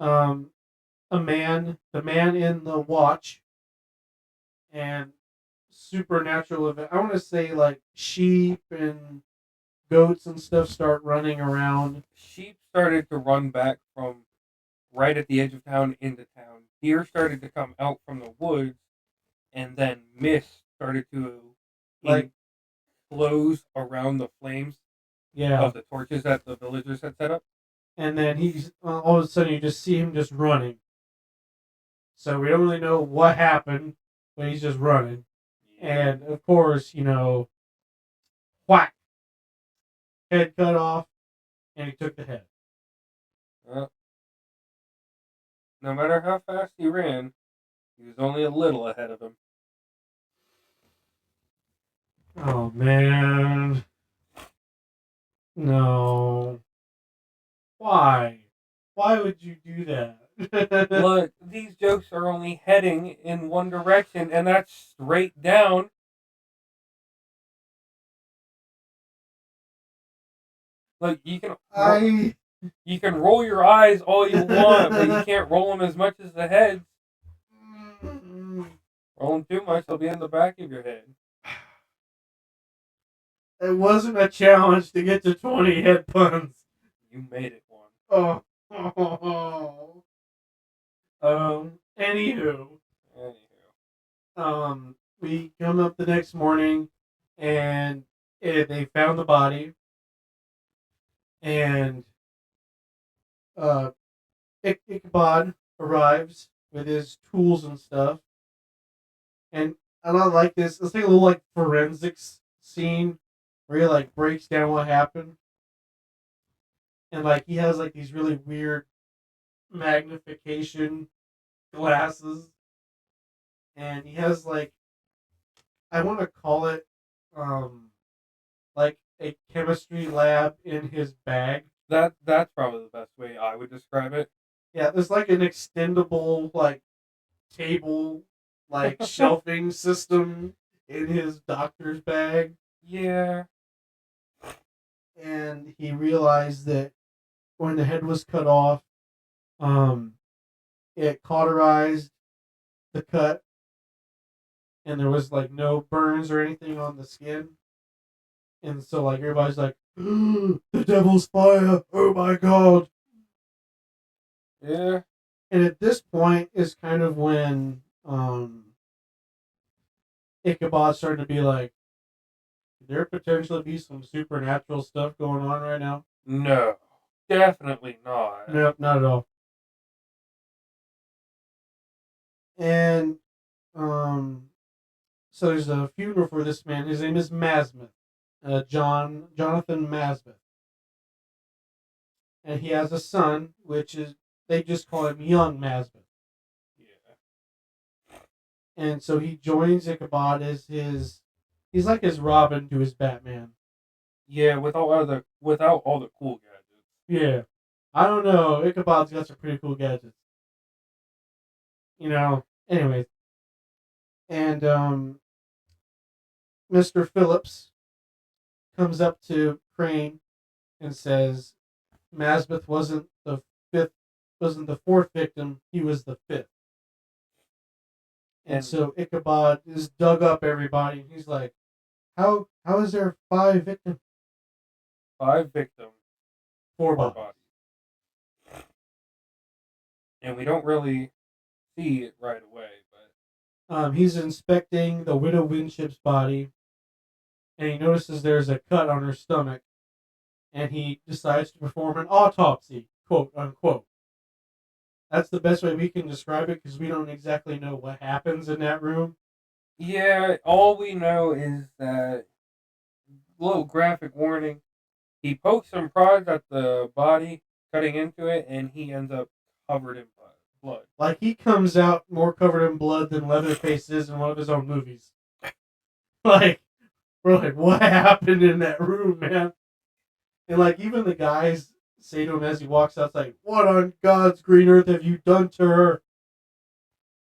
um, the man in the watch, and supernatural event. I want to say like sheep and goats and stuff start running around. Sheep started to run back from right at the edge of town into town. Deer started to come out from the woods, and then mist started to Like, enclose around the flames yeah. of the torches that the villagers had set up. And then he's all of a sudden you just see him just running. So we don't really know what happened, but he's just running. And of course, whack, head cut off, and he took the head. Well, no matter how fast he ran, he was only a little ahead of him. Oh man, no. Why? Why would you do that? Look, these jokes are only heading in one direction, and that's straight down. Like you can roll your eyes all you want, but you can't roll them as much as the heads. Roll them too much, they'll be in the back of your head. It wasn't a challenge to get to 20 head puns. You made it one. Oh. Anywho. We come up the next morning, and they found the body, and Ichabod arrives with his tools and stuff, and I don't like this. Let's take a little like forensics scene where he like breaks down what happened, and like he has like these really weird magnification glasses, and he has like, I want to call it like a chemistry lab in his bag. That's probably the best way I would describe it. Yeah, there's like an extendable like table like shelving system in his doctor's bag. Yeah. And he realized that when the head was cut off, um, it cauterized the cut, and there was like no burns or anything on the skin. And so like everybody's like, the devil's fire! Oh my god! Yeah. And at this point is kind of when Ichabod started to be like, could there potentially be some supernatural stuff going on right now? No. Definitely not. Nope, not at all. And so there's a funeral for this man. His name is Masmith, Jonathan Masmith, and he has a son, which is they just call him Young Masmith. Yeah. And so he joins Ichabod as he's like his Robin to his Batman. Yeah, without all the cool gadgets. Yeah, I don't know. Ichabod's got some pretty cool gadgets. Anyways, and Mr. Phillips comes up to Crane and says Masmith wasn't the fourth victim, he was the fifth. And so Ichabod is dug up everybody, and he's like, How is there 5 victims? 5 victims. 4 bodies. And we don't really see it right away, but he's inspecting the widow Winship's body, and he notices there's a cut on her stomach, and he decides to perform an autopsy, quote unquote. That's the best way we can describe it because we don't exactly know what happens in that room. Yeah, all we know is that little graphic warning. He pokes and prods at the body, cutting into it, and he ends up covered in blood. Like he comes out more covered in blood than Leatherface is in one of his own movies. Like we're like, what happened in that room, man? And like even the guys say to him as he walks outside, "What on God's green earth have you done to her?"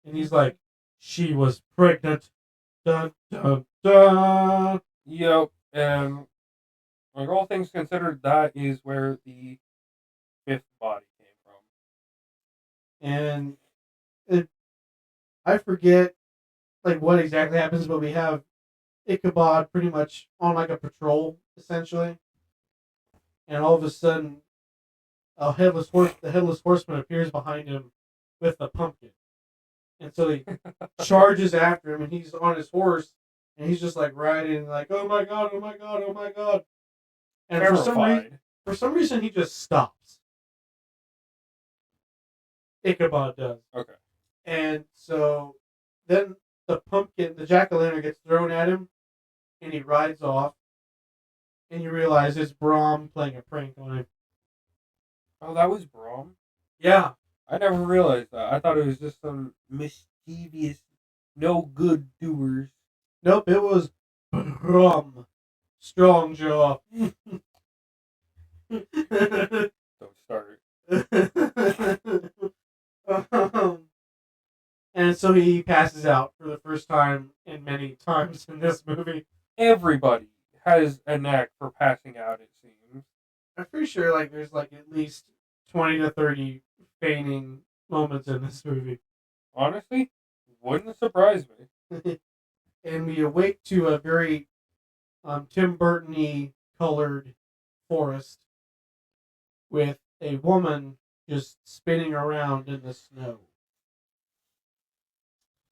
And he's like, "She was pregnant." Dun dun dun. Yep, and like all things considered, that is where the fifth body came from. And it, I forget like what exactly happens, but we have Ichabod pretty much on like a patrol essentially, and all of a sudden, the headless horseman appears behind him with a pumpkin, and so he charges after him, and he's on his horse, and he's just like riding, like oh my god, oh my god, oh my god, and Terrified. for some reason he just stops. Ichabod does. Okay. And so then the jack o' lantern gets thrown at him, and he rides off, and you realize it's Brom playing a prank on him. Oh, that was Brom? Yeah. I never realized that. I thought it was just some mischievous, no good doers. Nope, it was Brom. Strong jaw. Don't start. And so he passes out for the first time in many times in this movie. Everybody has a knack for passing out, it seems. I'm pretty sure like there's like at least 20 to 30 feigning moments in this movie. Honestly, wouldn't surprise me. And we awake to a very Tim Burton-y colored forest with a woman just spinning around in the snow.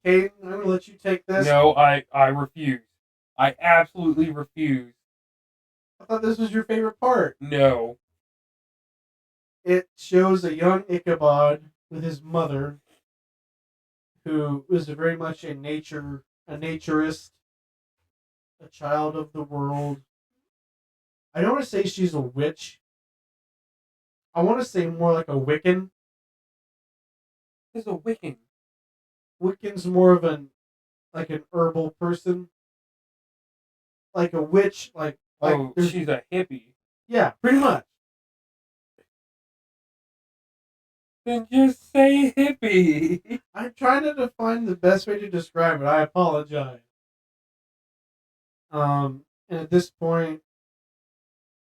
Caden, I'm going to let you take this. No, I refuse. I absolutely refuse. I thought this was your favorite part. No. It shows a young Ichabod with his mother, who was very much a naturist, a child of the world. I don't want to say she's a witch. I want to say more like a Wiccan. This is a Wiccan. Wiccan's more of an herbal person. Like a witch, Oh, she's a hippie. Yeah, pretty much. Then just say hippie. I'm trying to define the best way to describe it. I apologize. And at this point,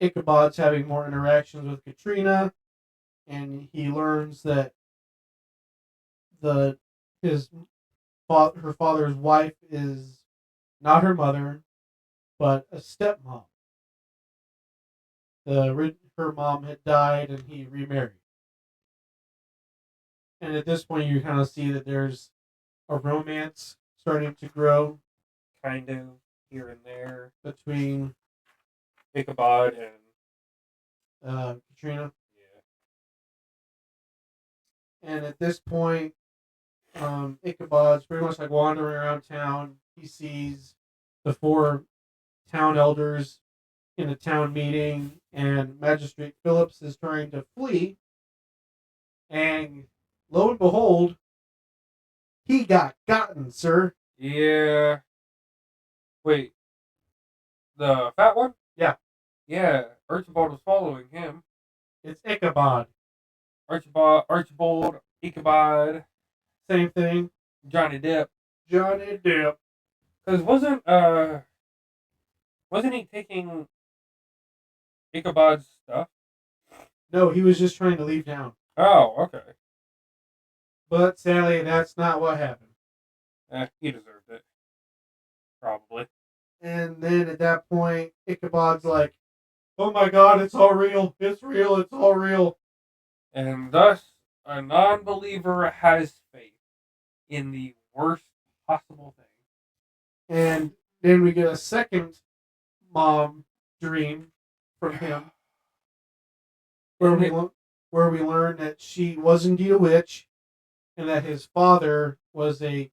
Ichabod's having more interactions with Katrina, and he learns that her father's wife is not her mother, but a stepmom. Her mom had died, and he remarried. And at this point, you kind of see that there's a romance starting to grow. Kind of here and there. Between Ichabod and Katrina. Yeah. And at this point, Ichabod's pretty much like wandering around town. He sees the 4 town elders in a town meeting, and Magistrate Phillips is trying to flee. And lo and behold, he got gotten, sir. Yeah. Wait. The fat one? Yeah. Yeah. Archibald was following him. It's Ichabod. Archibald, Ichabod. Same thing. Johnny Depp. Because wasn't he taking Ichabod's stuff? No, he was just trying to leave town. Oh, okay. But sadly, that's not what happened. He deserved it. Probably. And then at that point, Ichabod's like, oh my god, it's all real. It's real. It's all real. And thus, a non-believer has faith in the worst possible thing. And then we get a second mom dream from him, where we learn that she was indeed a witch, and that his father was a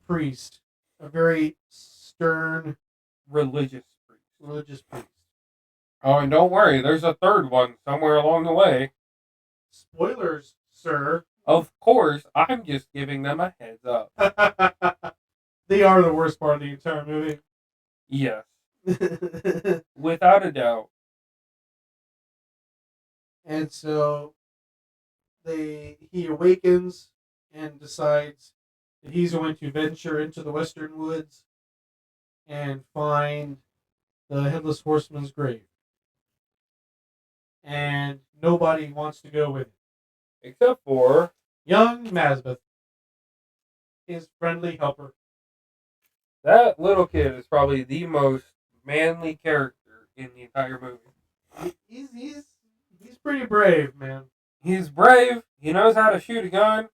priest, a very stern Religious priest. religious priest. Oh, and don't worry, there's a third one somewhere along the way. Spoilers, sir. Of course, I'm just giving them a heads up. They are the worst part of the entire movie. Yes, without a doubt. And so he awakens and decides that he's going to venture into the western woods and find the Headless Horseman's grave. And nobody wants to go with him. Except for Young Mazbeth, his friendly helper. that little kid is probably the most manly character in the entire movie. He's pretty brave, man. He's brave. He knows how to shoot a gun.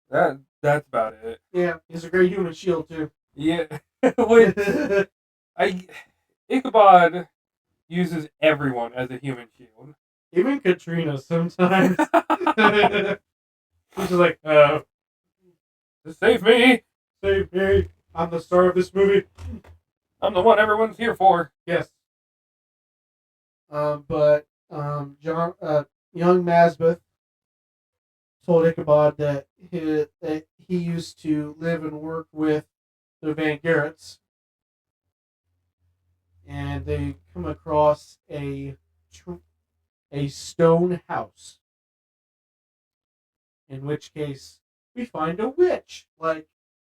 That's about it. Yeah, he's a great human shield too. Yeah, which Ichabod uses everyone as a human shield. Even Katrina sometimes. She's just like, Just save me. save me. I'm the star of this movie. I'm the one everyone's here for. Yes. But young Mazbeth told Ichabod that he used to live and work with the Van Garretts, and they come across a stone house. In which case, we find a witch, like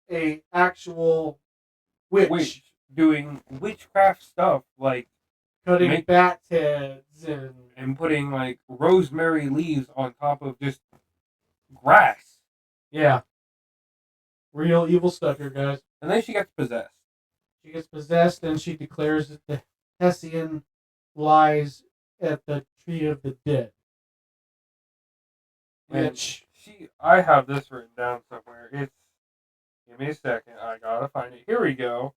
a actual witch doing witchcraft stuff, like cutting bat heads and putting like rosemary leaves on top of just grass. Yeah. Real evil stuff here, guys. And then she gets possessed. She gets possessed and she declares that the Hessian lies at the Tree of the Dead. Which I have this written down somewhere. Give me a second. I gotta find it. Here we go.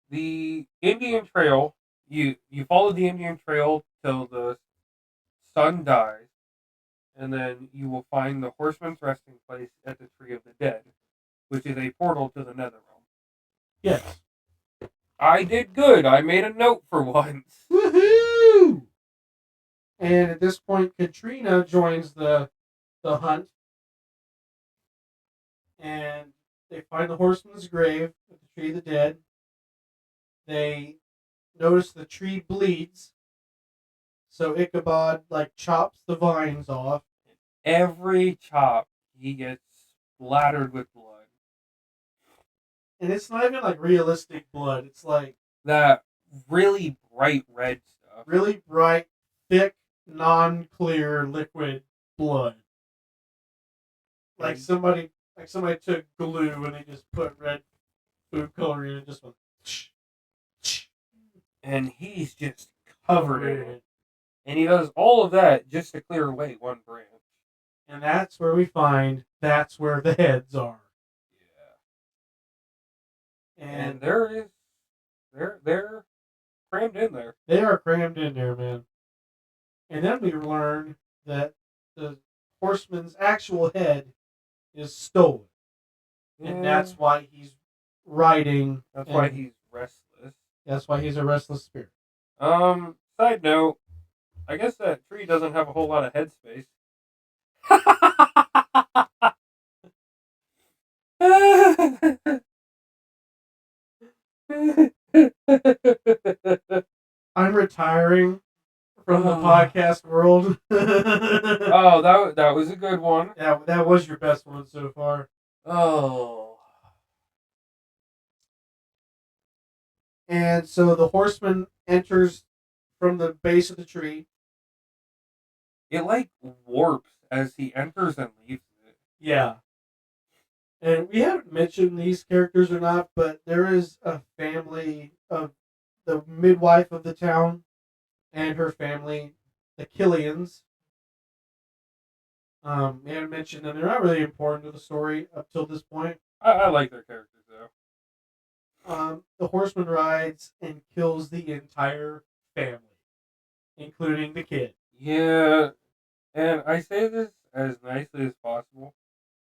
The Indian Trail. You follow the Indian Trail till the sun dies, and then you will find the Horseman's resting place at the Tree of the Dead, which is a portal to the Netherrealm. Yes. I did good. I made a note for once. Woohoo! And at this point, Katrina joins the hunt, and they find the Horseman's grave at the Tree of the Dead. They notice the tree bleeds, so Ichabod chops the vines off. Every chop, he gets splattered with blood. And it's not even realistic blood. It's that really bright red stuff. Really bright, thick, non-clear liquid blood. Somebody took glue and they just put red food coloring in and just went. And he's just covered in it. And he does all of that just to clear away one branch. And that's where we find that's where the heads are. Yeah. And they're crammed in there. They are crammed in there, man. And then we learn that the Horseman's actual head is stolen. Yeah. And that's why he's riding. That's why he's restless. That's why he's a restless spirit. Side note, I guess that tree doesn't have a whole lot of headspace. I'm retiring from the podcast world. Oh, that was a good one. Yeah, that was your best one so far. Oh. And so the Horseman enters from the base of the tree. It warps as he enters and leaves it. Yeah. And we haven't mentioned these characters or not, but there is a family of the midwife of the town and her family, the Killians. We haven't mentioned them. They're not really important to the story up till this point. I like their characters, though. The Horseman rides and kills the entire family, including the kid. Yeah. And I say this as nicely as possible.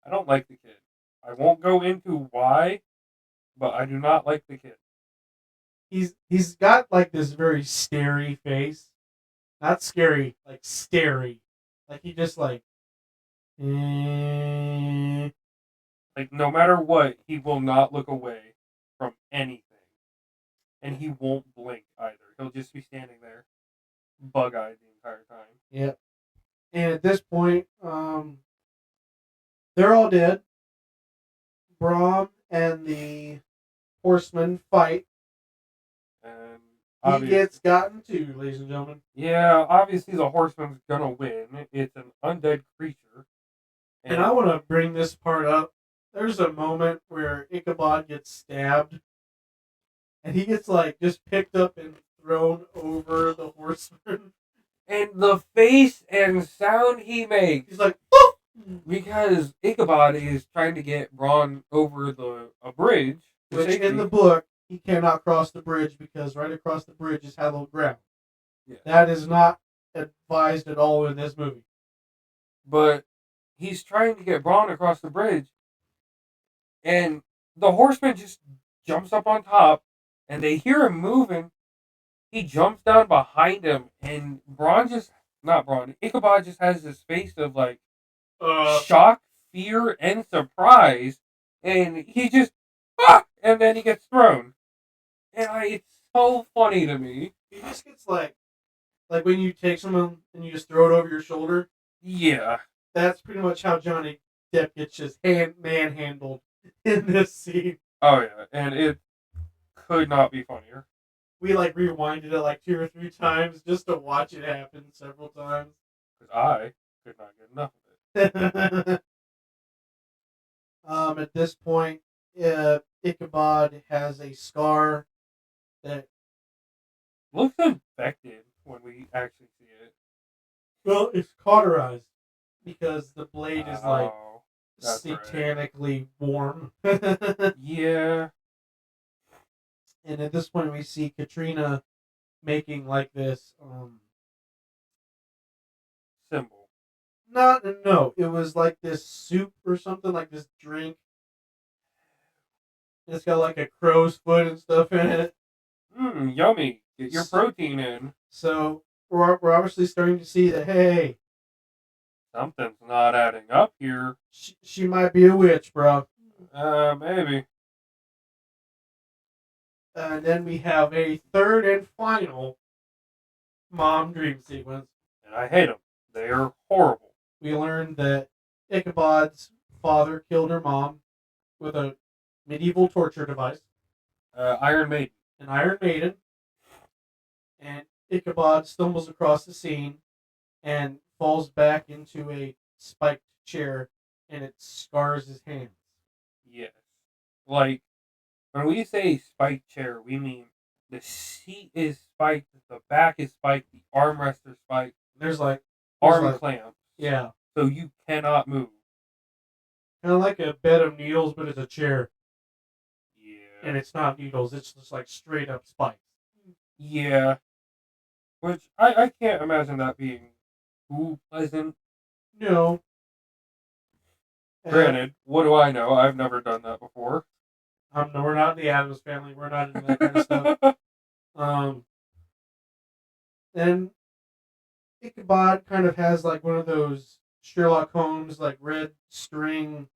I don't like the kid. I won't go into why, but I do not like the kid. He's got like this very starey face. Not scary, like starey. Like he just like eh. Like, no matter what, he will not look away from anything. And he won't blink either. He'll just be standing there, bug eyed the entire time. Yeah. And at this point, they're all dead. Brahm and the horseman fight. And He obviously, gets gotten too, ladies and gentlemen. yeah, obviously the horseman's gonna win. It's an undead creature. And I want to bring this part up. There's a moment where Ichabod gets stabbed, and he gets like just picked up and thrown over the horseman. And the face and sound he makes. He's like, "Oh!" Because Ichabod is trying to get Braun over a bridge. Which in the book, he cannot cross the bridge because right across the bridge is hallowed ground. Yeah. That is not advised at all in this movie. But he's trying to get Braun across the bridge, and the horseman just jumps up on top, and they hear him moving. He jumps down behind him, and Ichabod just has this face of like shock, fear, and surprise, and he just and then he gets thrown, and it's so funny to me. He just gets like when you take someone and you just throw it over your shoulder. Yeah, that's pretty much how Johnny Depp gets just manhandled in this scene. Oh yeah, and it could not be funnier. We like rewinded it like 2 or 3 times just to watch it happen several times. Because I could not get enough of it. At this point, Ichabod has a scar that looks infected when we actually see it. Well, it's cauterized because the blade is like satanically right. warm. Yeah. And at this point, we see Katrina making like this symbol. No, it was like this soup or something, like this drink. It's got like a crow's foot and stuff in it. Yummy. Get your protein in. So we're obviously starting to see that, hey, something's not adding up here. She might be a witch, bro. Maybe. And then we have a third and final mom dream sequence. And I hate them. They are horrible. We learned that Ichabod's father killed her mom with a medieval torture device. Iron Maiden. An Iron Maiden. And Ichabod stumbles across the scene and falls back into a spiked chair, and it scars his hands. Yes. Like, when we say spiked chair, we mean the seat is spiked, the back is spiked, the armrests are spiked. There's arm clamps. Yeah. So you cannot move. Kind of like a bed of needles, but it's a chair. Yeah. And it's not needles, it's just like straight up spikes. Yeah. Which I can't imagine that being too pleasant. No. Granted, what do I know? I've never done that before. No, we're not in the Addams family. We're not into that kind of stuff. And Ichabod kind of has like one of those Sherlock Holmes like red string.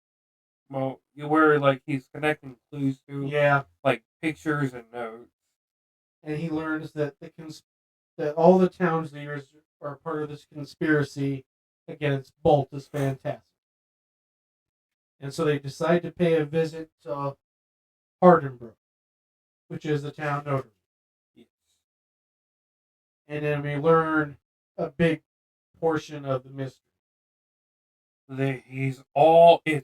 Well, where like he's connecting clues to, yeah, like pictures and notes. And he learns that that all the town's leaders are part of this conspiracy against Baltus Fantastic. And so they decide to pay a visit to Hardenbrook, which is the town notary. Yes. And then we learn a big portion of the mystery. It's all in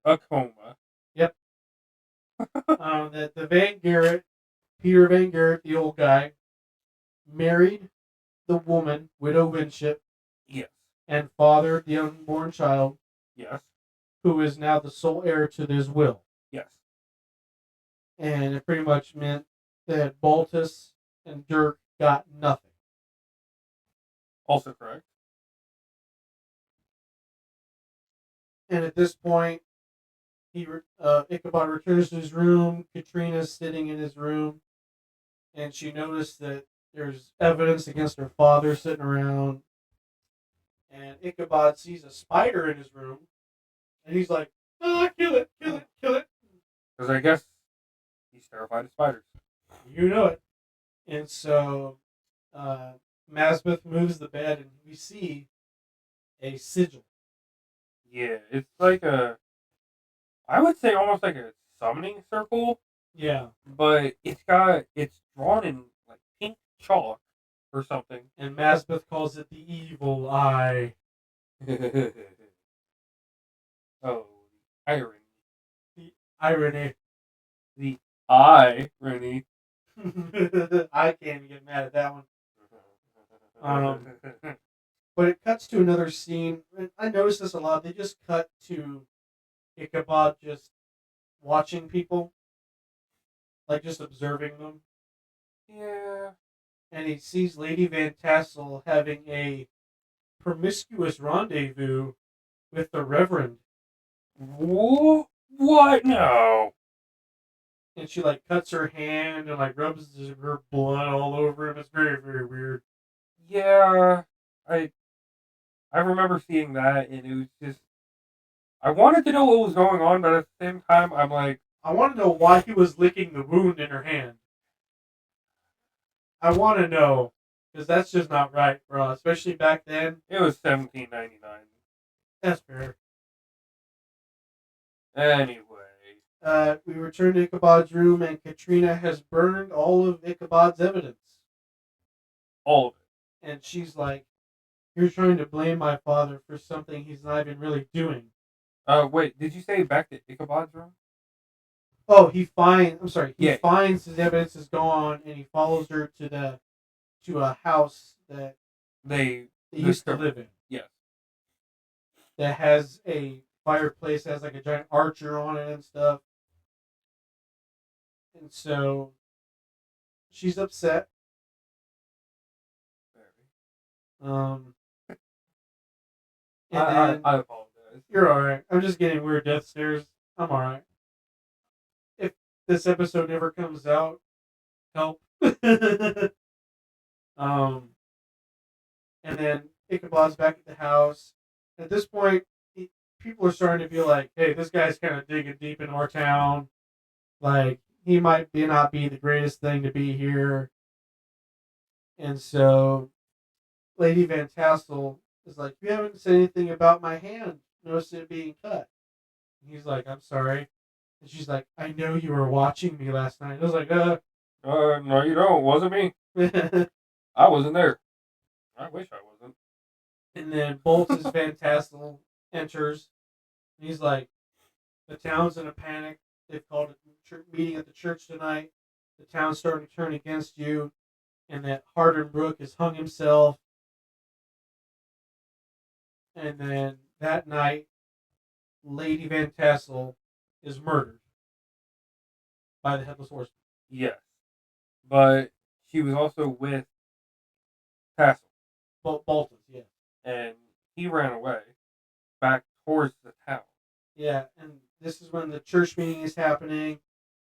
a coma. Yep. That the Peter Van Garrett, the old guy, married the woman, Widow Winship. Yes. And fathered the unborn child. Yes. Who is now the sole heir to this will. Yes. And it pretty much meant that Baltus and Dirk got nothing. Also correct. And at this point, Ichabod returns to his room. Katrina's sitting in his room, and she noticed that there's evidence against her father sitting around. And Ichabod sees a spider in his room, and he's like, "Ah, kill it, kill it, kill it!" Because I guess he's terrified of spiders. You know it. And so, uh, Masbeth moves the bed, and we see a sigil. Yeah, it's like I would say almost like a summoning circle, Yeah. but it's drawn in like pink chalk or something. And Masbeth calls it the evil eye. Oh, irony. The irony. The irony. I can't even get mad at that one. But it cuts to another scene. I noticed this a lot. They just cut to Ichabod just watching people, like just observing them. Yeah. And he sees Lady Van Tassel having a promiscuous rendezvous with the Reverend. What? No. And she like cuts her hand and like rubs her blood all over him. It's very, very weird. Yeah, I remember seeing that, and it was just I wanted to know what was going on, but at the same time, I'm like, I want to know why he was licking the wound in her hand. I want to know because that's just not right, bro. Especially back then. it was 1799. That's fair. Anyway, We return to Ichabod's room, and Katrina has burned all of Ichabod's evidence. all of it. And she's like, "You're trying to blame my father for something he's not even really doing." Wait, did you say back to Ichabod's room? Oh, he finds. I'm sorry. He Yeah, finds his evidence is gone, and he follows her to a house that they they used to live in. Yes. That has a fireplace, has like a giant archer on it and stuff. And so she's upset. Um, and then I apologize. you're all right. I'm just getting weird death stares. I'm all right. If this episode never comes out, help. um, and then Ichabod's back at the house. At this point, people are starting to be like, "Hey, this guy's kind of digging deep into our town. Like, he might not be the greatest thing to be here." And so Lady Van Tassel is like, "You haven't said anything about my hand. Notice it being cut." And he's like, "I'm sorry." And she's like, "I know you were watching me last night." I was like, No, you don't. Wasn't me. and I wasn't there. I wish I wasn't. then Boltus Van Tassel enters. And he's like, "The town's in a panic. They've called a meeting at the church tonight. The town's starting to turn against you. And that Hardin Brooke has hung himself." And then that night, Lady Van Tassel is murdered by the Headless Horseman. Yes, but she was also with Tassel, Bolton, yeah. and he ran away back towards the town. Yeah, and this is when the church meeting is happening,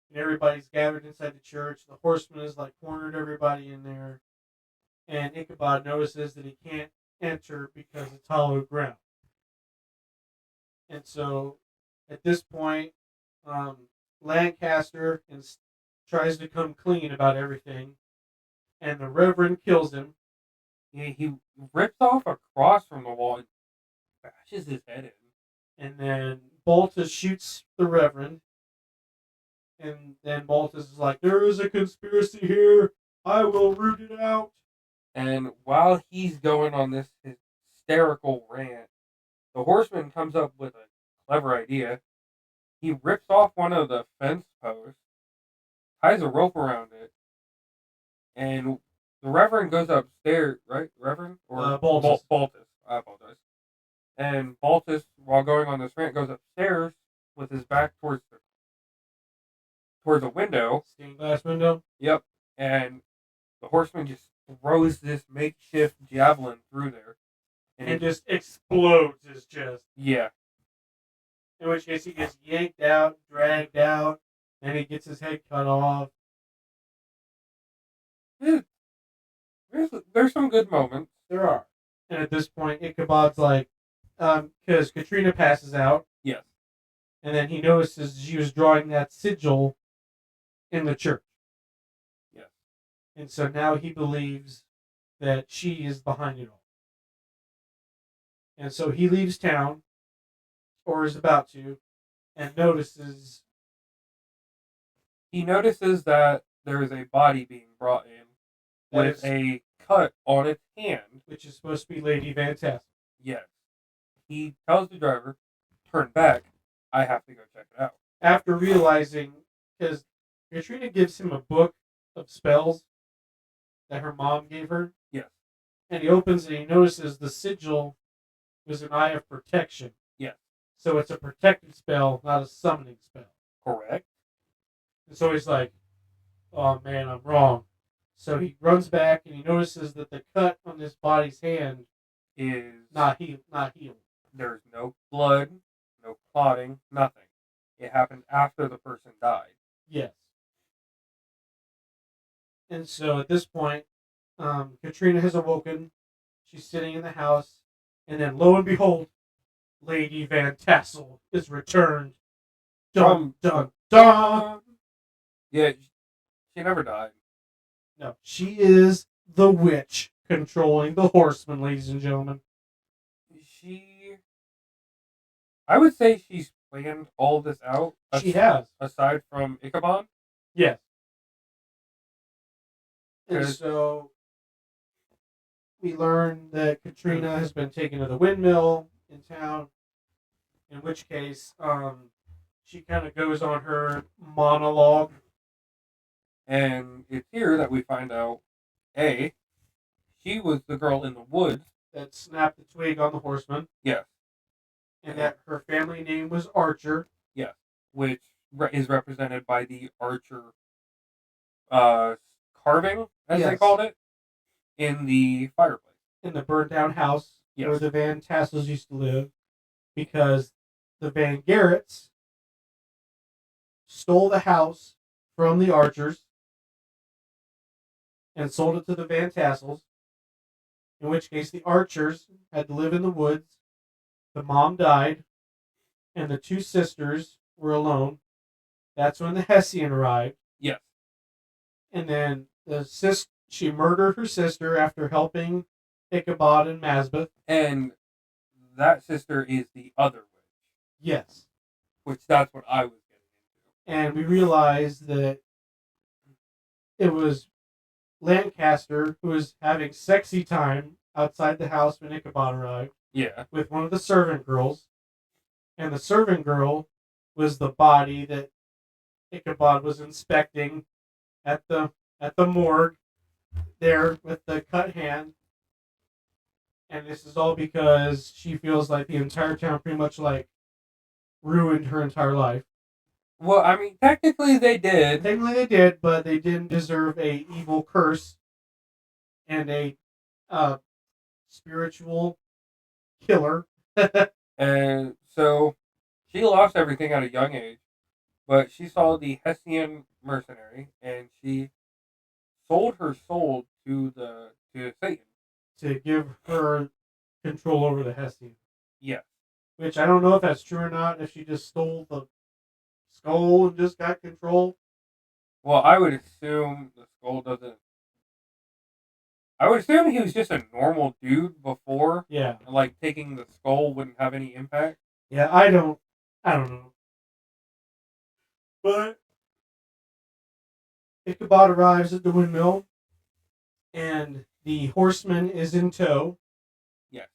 and everybody's gathered inside the church. The horseman is like cornered everybody in there, and Ichabod notices that he can't enter because it's hollow ground. And so, at this point, Lancaster tries to come clean about everything, and the Reverend kills him. He rips off a cross from the wall and bashes his head in. And then Boltus shoots the Reverend. And then Boltus is like, "There is a conspiracy here. I will root it out." And while he's going on this hysterical rant, the horseman comes up with a clever idea. He rips off one of the fence posts, ties a rope around it, and the Reverend goes upstairs, right? Reverend? Or Boltus. Baltus. I apologize. And Baltus, while going on this rant, goes upstairs with his back towards a window. Stained glass window. Yep. And the horseman just throws this makeshift javelin through there. And just explodes his chest. Yeah. In which case he gets yanked out, dragged out, and he gets his head cut off. There's some good moments. There are. And at this point, Ichabod's like, because Katrina passes out, Yes. and then he notices she was drawing that sigil in the church. Yes. And so now he believes that she is behind it all. And so he leaves town, or is about to, and notices. He notices that there is a body being brought in with a cut on its hand, which is supposed to be Lady Van Tassel. Yes. He tells the driver, turn back, I have to go check it out. After realizing, because Katrina gives him a book of spells that her mom gave her. Yes. And he opens it and he notices the sigil was an eye of protection. Yes. So it's a protective spell, not a summoning spell. Correct. And so he's like, oh man, I'm wrong. So he runs back and he notices that the cut on this body's hand is not healed. There's no blood, no clotting, nothing. It happened after the person died. Yes. And so at this point, Katrina has awoken. She's sitting in the house. And then lo and behold, Lady Van Tassel is returned. Dun, dun, dun. Yeah, she never died. No, she is the witch controlling the horseman, ladies and gentlemen. I would say she's planned all this out. She has. Aside from Ichabod? Yes. And so we learn that Katrina has been taken to the windmill in town, in which case she kind of goes on her monologue. And it's here that we find out, A, she was the girl in the woods that snapped the twig on the horseman. Yes. And that her family name was Archer. Yes. Which is represented by the Archer carving, as they called it, in the fireplace. In the burnt down house where the Van Tassels used to live. Because the Van Garretts stole the house from the Archers and sold it to the Van Tassels. In which case the Archers had to live in the woods. The mom died, and the two sisters were alone. That's when the Hessian arrived. Yes. And then she murdered her sister after helping Ichabod and Masbeth. And that sister is the other witch. Yes. Which that's what I was getting into. And we realized that it was Lancaster who was having sexy time outside the house when Ichabod arrived. Yeah. With one of the servant girls. And the servant girl was the body that Ichabod was inspecting at the morgue there with the cut hand. And this is all because she feels like the entire town pretty much like ruined her entire life. Well, I mean, technically they did. But they didn't deserve a evil curse and a spiritual killer. And so she lost everything at a young age, but she saw the Hessian mercenary and she sold her soul to Satan to give her control over the Hessian. Yes. Which I don't know if that's true or not, if she just stole the skull and just got control. Well, I would assume the skull doesn't. I would assume he was just a normal dude before. Yeah. Like taking the skull wouldn't have any impact. Yeah, I don't know. But Ichabod arrives at the windmill and the horseman is in tow. Yes.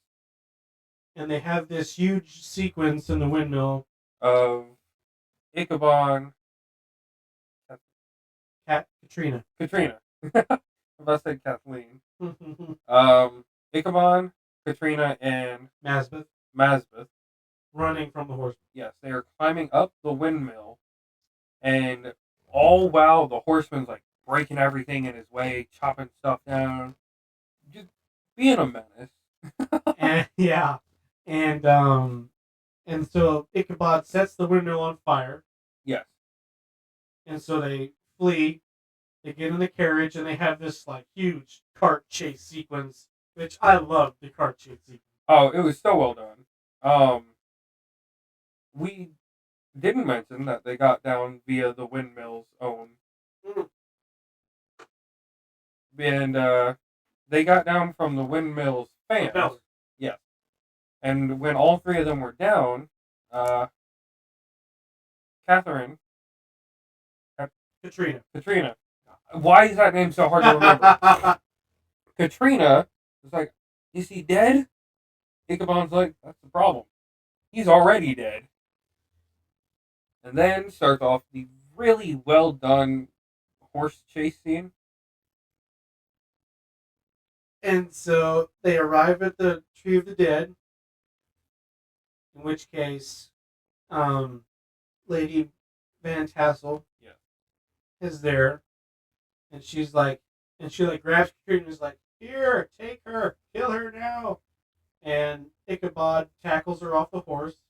And they have this huge sequence in the windmill of Ichabod, Katrina. I'm about to say Kathleen. Ichabod, Katrina, and Masbeth running from the horseman. Yes, they are climbing up the windmill, and all while the horseman's like breaking everything in his way, chopping stuff down, just being a menace. And And so Ichabod sets the windmill on fire. Yes. And so they flee. They get in the carriage and they have this like huge cart chase sequence, which I love the cart chase sequence. Oh, it was so well done. We didn't mention that they got down via the windmill's own, Mm. and they got down from the windmill's fans. Propeller. Yes. And when all three of them were down, Catherine, Katrina. Why is that name so hard to remember? Katrina was like, "Is he dead?" Ichabod's like, "That's the problem. He's already dead." And then starts off the really well done horse chase scene. And so they arrive at the Tree of the Dead, in which case, Lady Van Tassel is there, and she's like, and she like grabs Katrina and is like, "Here, take her, kill her now." And Ichabod tackles her off the horse,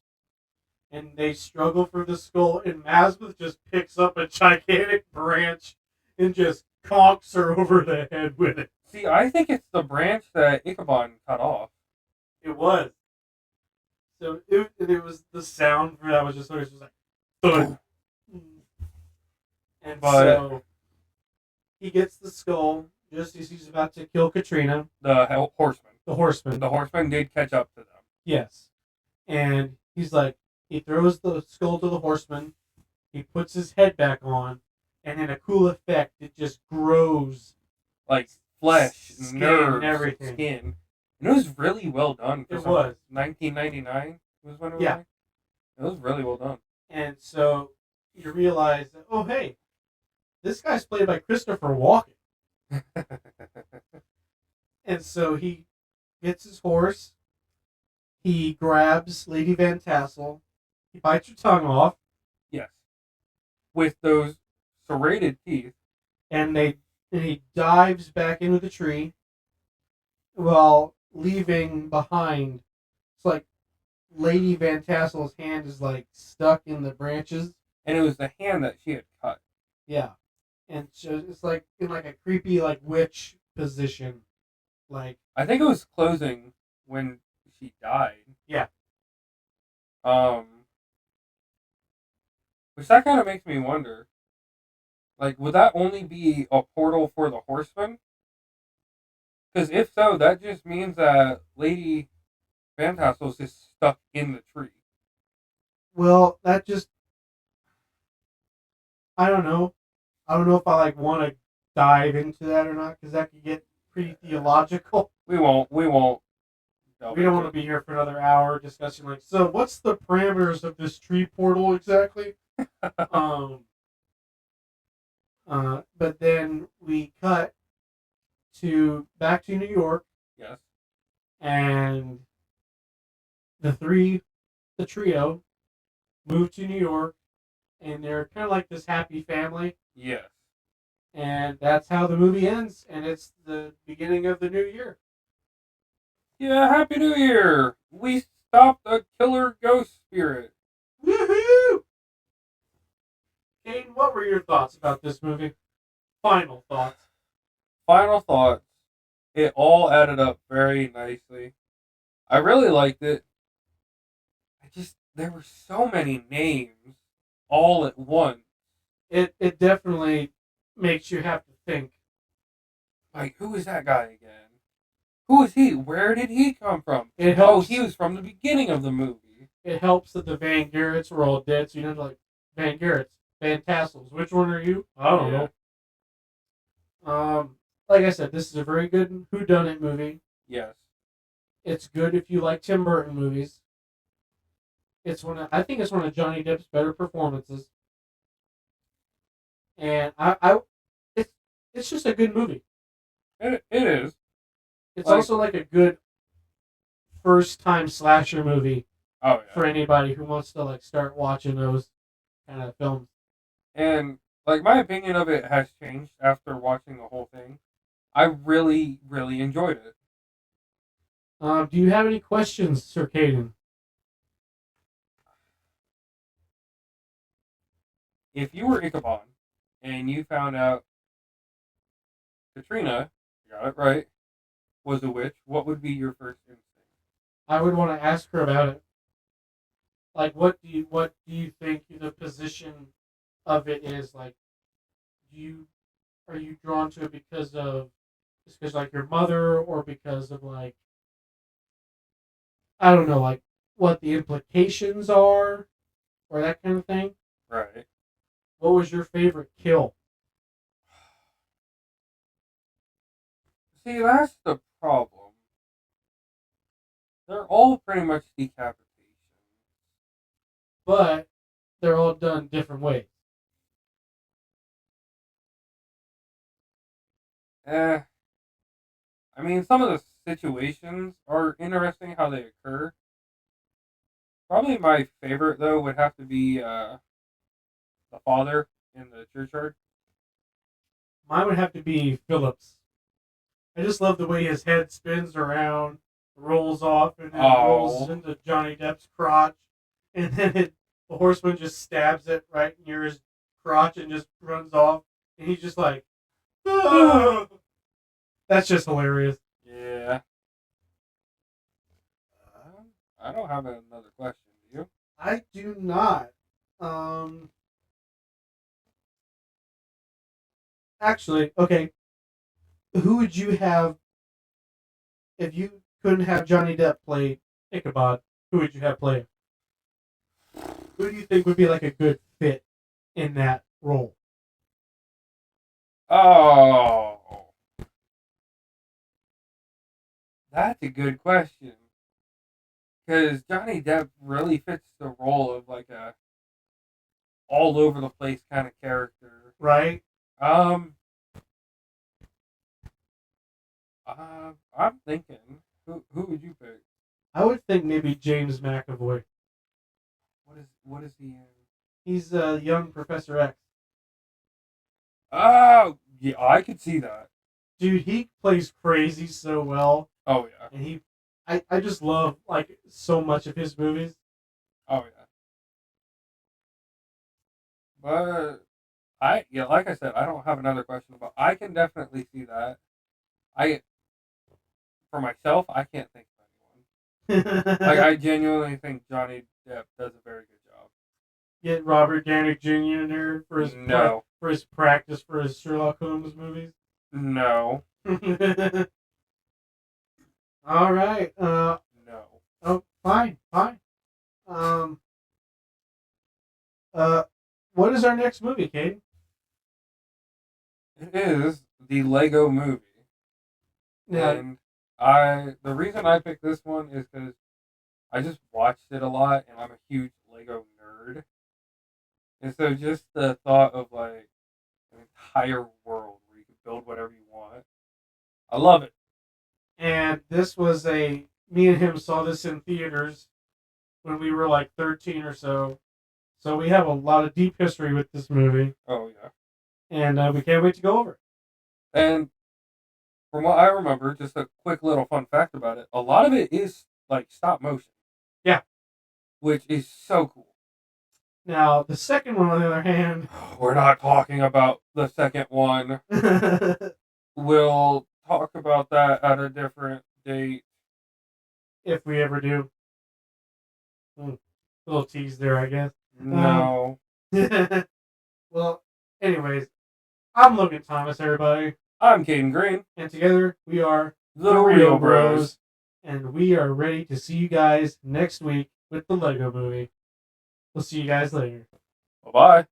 and they struggle for the skull, and Masmuth just picks up a gigantic branch and just conks her over the head with it. See, I think it's the branch that Ichabod cut off. It was. So it was the sound for that was just always just like thud. And so he gets the skull just as he's about to kill Katrina. The horseman. The horseman. The horseman did catch up to them. Yes. And he's like, he throws the skull to the horseman. He puts his head back on. And in a cool effect, it just grows. Like flesh, skin, nerves, and everything. Skin. And it was really well done. It was. 1999 was when it was. Yeah. Like. It was really well done. And so you realize that, oh, hey, this guy's played by Christopher Walken. And so he gets his horse. He grabs Lady Van Tassel. He bites her tongue off. Yes. With those serrated teeth. And he dives back into the tree while leaving behind. It's like Lady Van Tassel's hand is like stuck in the branches. And it was the hand that she had cut. Yeah. And so it's like in like a creepy like witch position. Like I think it was closing when she died. Yeah. Which that kind of makes me wonder. Like, would that only be a portal for the horseman? Because if so, that just means that Lady Van Tassel's just stuck in the tree. Well, that just I don't know. I don't know if I like want to dive into that or not because that could get pretty theological. We won't. We don't want to be here for another hour discussing like, so what's the parameters of this tree portal exactly? But then we cut back to New York. Yes. And the trio, move to New York, and they're kind of like this happy family. Yes. And that's how the movie ends, and it's the beginning of the new year. Yeah, Happy New Year! We stopped a killer ghost spirit. Woohoo! Caden, what were your thoughts about this movie? Final thoughts. Final thoughts. It all added up very nicely. I really liked it. There were so many names all at once. It definitely makes you have to think. Like, who is that guy again? Who is he? Where did he come from? It helps. Oh, he was from the beginning of the movie. It helps that the Van Garretts were all dead, so you know, like, Van Garretts, Van Tassels. Which one are you? I don't know. Like I said, this is a very good whodunit movie. Yes. It's good if you like Tim Burton movies. I think it's one of Johnny Depp's better performances. And it's just a good movie. It is. It's also like a good first time slasher movie. Oh, yeah. For anybody who wants to like start watching those kind of films. And like my opinion of it has changed after watching the whole thing. I really, really enjoyed it. Do you have any questions, Sir Caden? if you were Ichabod and you found out Katrina, you got it right, was a witch, what would be your first instinct? I would want to ask her about it. Like, what do you think the position of it is? Like, do you are you drawn to it because of just because like your mother, or because of like I don't know, like what the implications are, or that kind of thing? Right. What was your favorite kill? See, that's the problem. They're all pretty much decapitation. But they're all done different ways. Eh, I mean, some of the situations are interesting how they occur. Probably my favorite, though, would have to be the father in the churchyard. Mine would have to be Phillips. I just love the way his head spins around, rolls off, and then rolls Oh, into Johnny Depp's crotch, and then the horseman just stabs it right near his crotch and just runs off, and he's just like, "Ah!" That's just hilarious. yeah. I don't have another question. Do you? I do not. Um, Actually, okay. Who would you have if you couldn't have Johnny Depp play Ichabod? Who would you have play him? Who do you think would be like a good fit in that role? Oh, that's a good question. Because Johnny Depp really fits the role of like a all over the place kind of character. Right? Um, I'm thinking, who would you pick? I would think maybe James McAvoy. What is he in? He's a young Professor X. Oh, yeah, I could see that. Dude, he plays crazy so well, Oh yeah, and I just love like so much of his movies. oh yeah. But yeah, like I said, I don't have another question, but I can definitely see that. I For myself, I can't think of anyone. Like I genuinely think Johnny Depp does a very good job. Get Robert Downey Jr. in there for his No, for his practice for his Sherlock Holmes movies. no, All right. no. Oh, fine, fine. Um. Uh. What is our next movie, Kate? It is the Lego Movie, Now, and the reason I picked this one is because I just watched it a lot, and I'm a huge Lego nerd, and so just the thought of like an entire world where you can build whatever you want, I love it. and this was me and him saw this in theaters when we were like 13 or so. So we have a lot of deep history with this movie, Oh yeah, and we can't wait to go over it. and from what I remember, just a quick little fun fact about it, a lot of it is like stop motion, Yeah. which is so cool. Now, the second one, on the other hand, We're not talking about the second one. We'll talk about that at a different date. if we ever do. Little tease there, I guess. No. Well, anyways, I'm Logan Thomas, everybody. I'm Caden Green. And together we are The Real Bros. And we are ready to see you guys next week with the Lego movie. We'll see you guys later. Bye bye.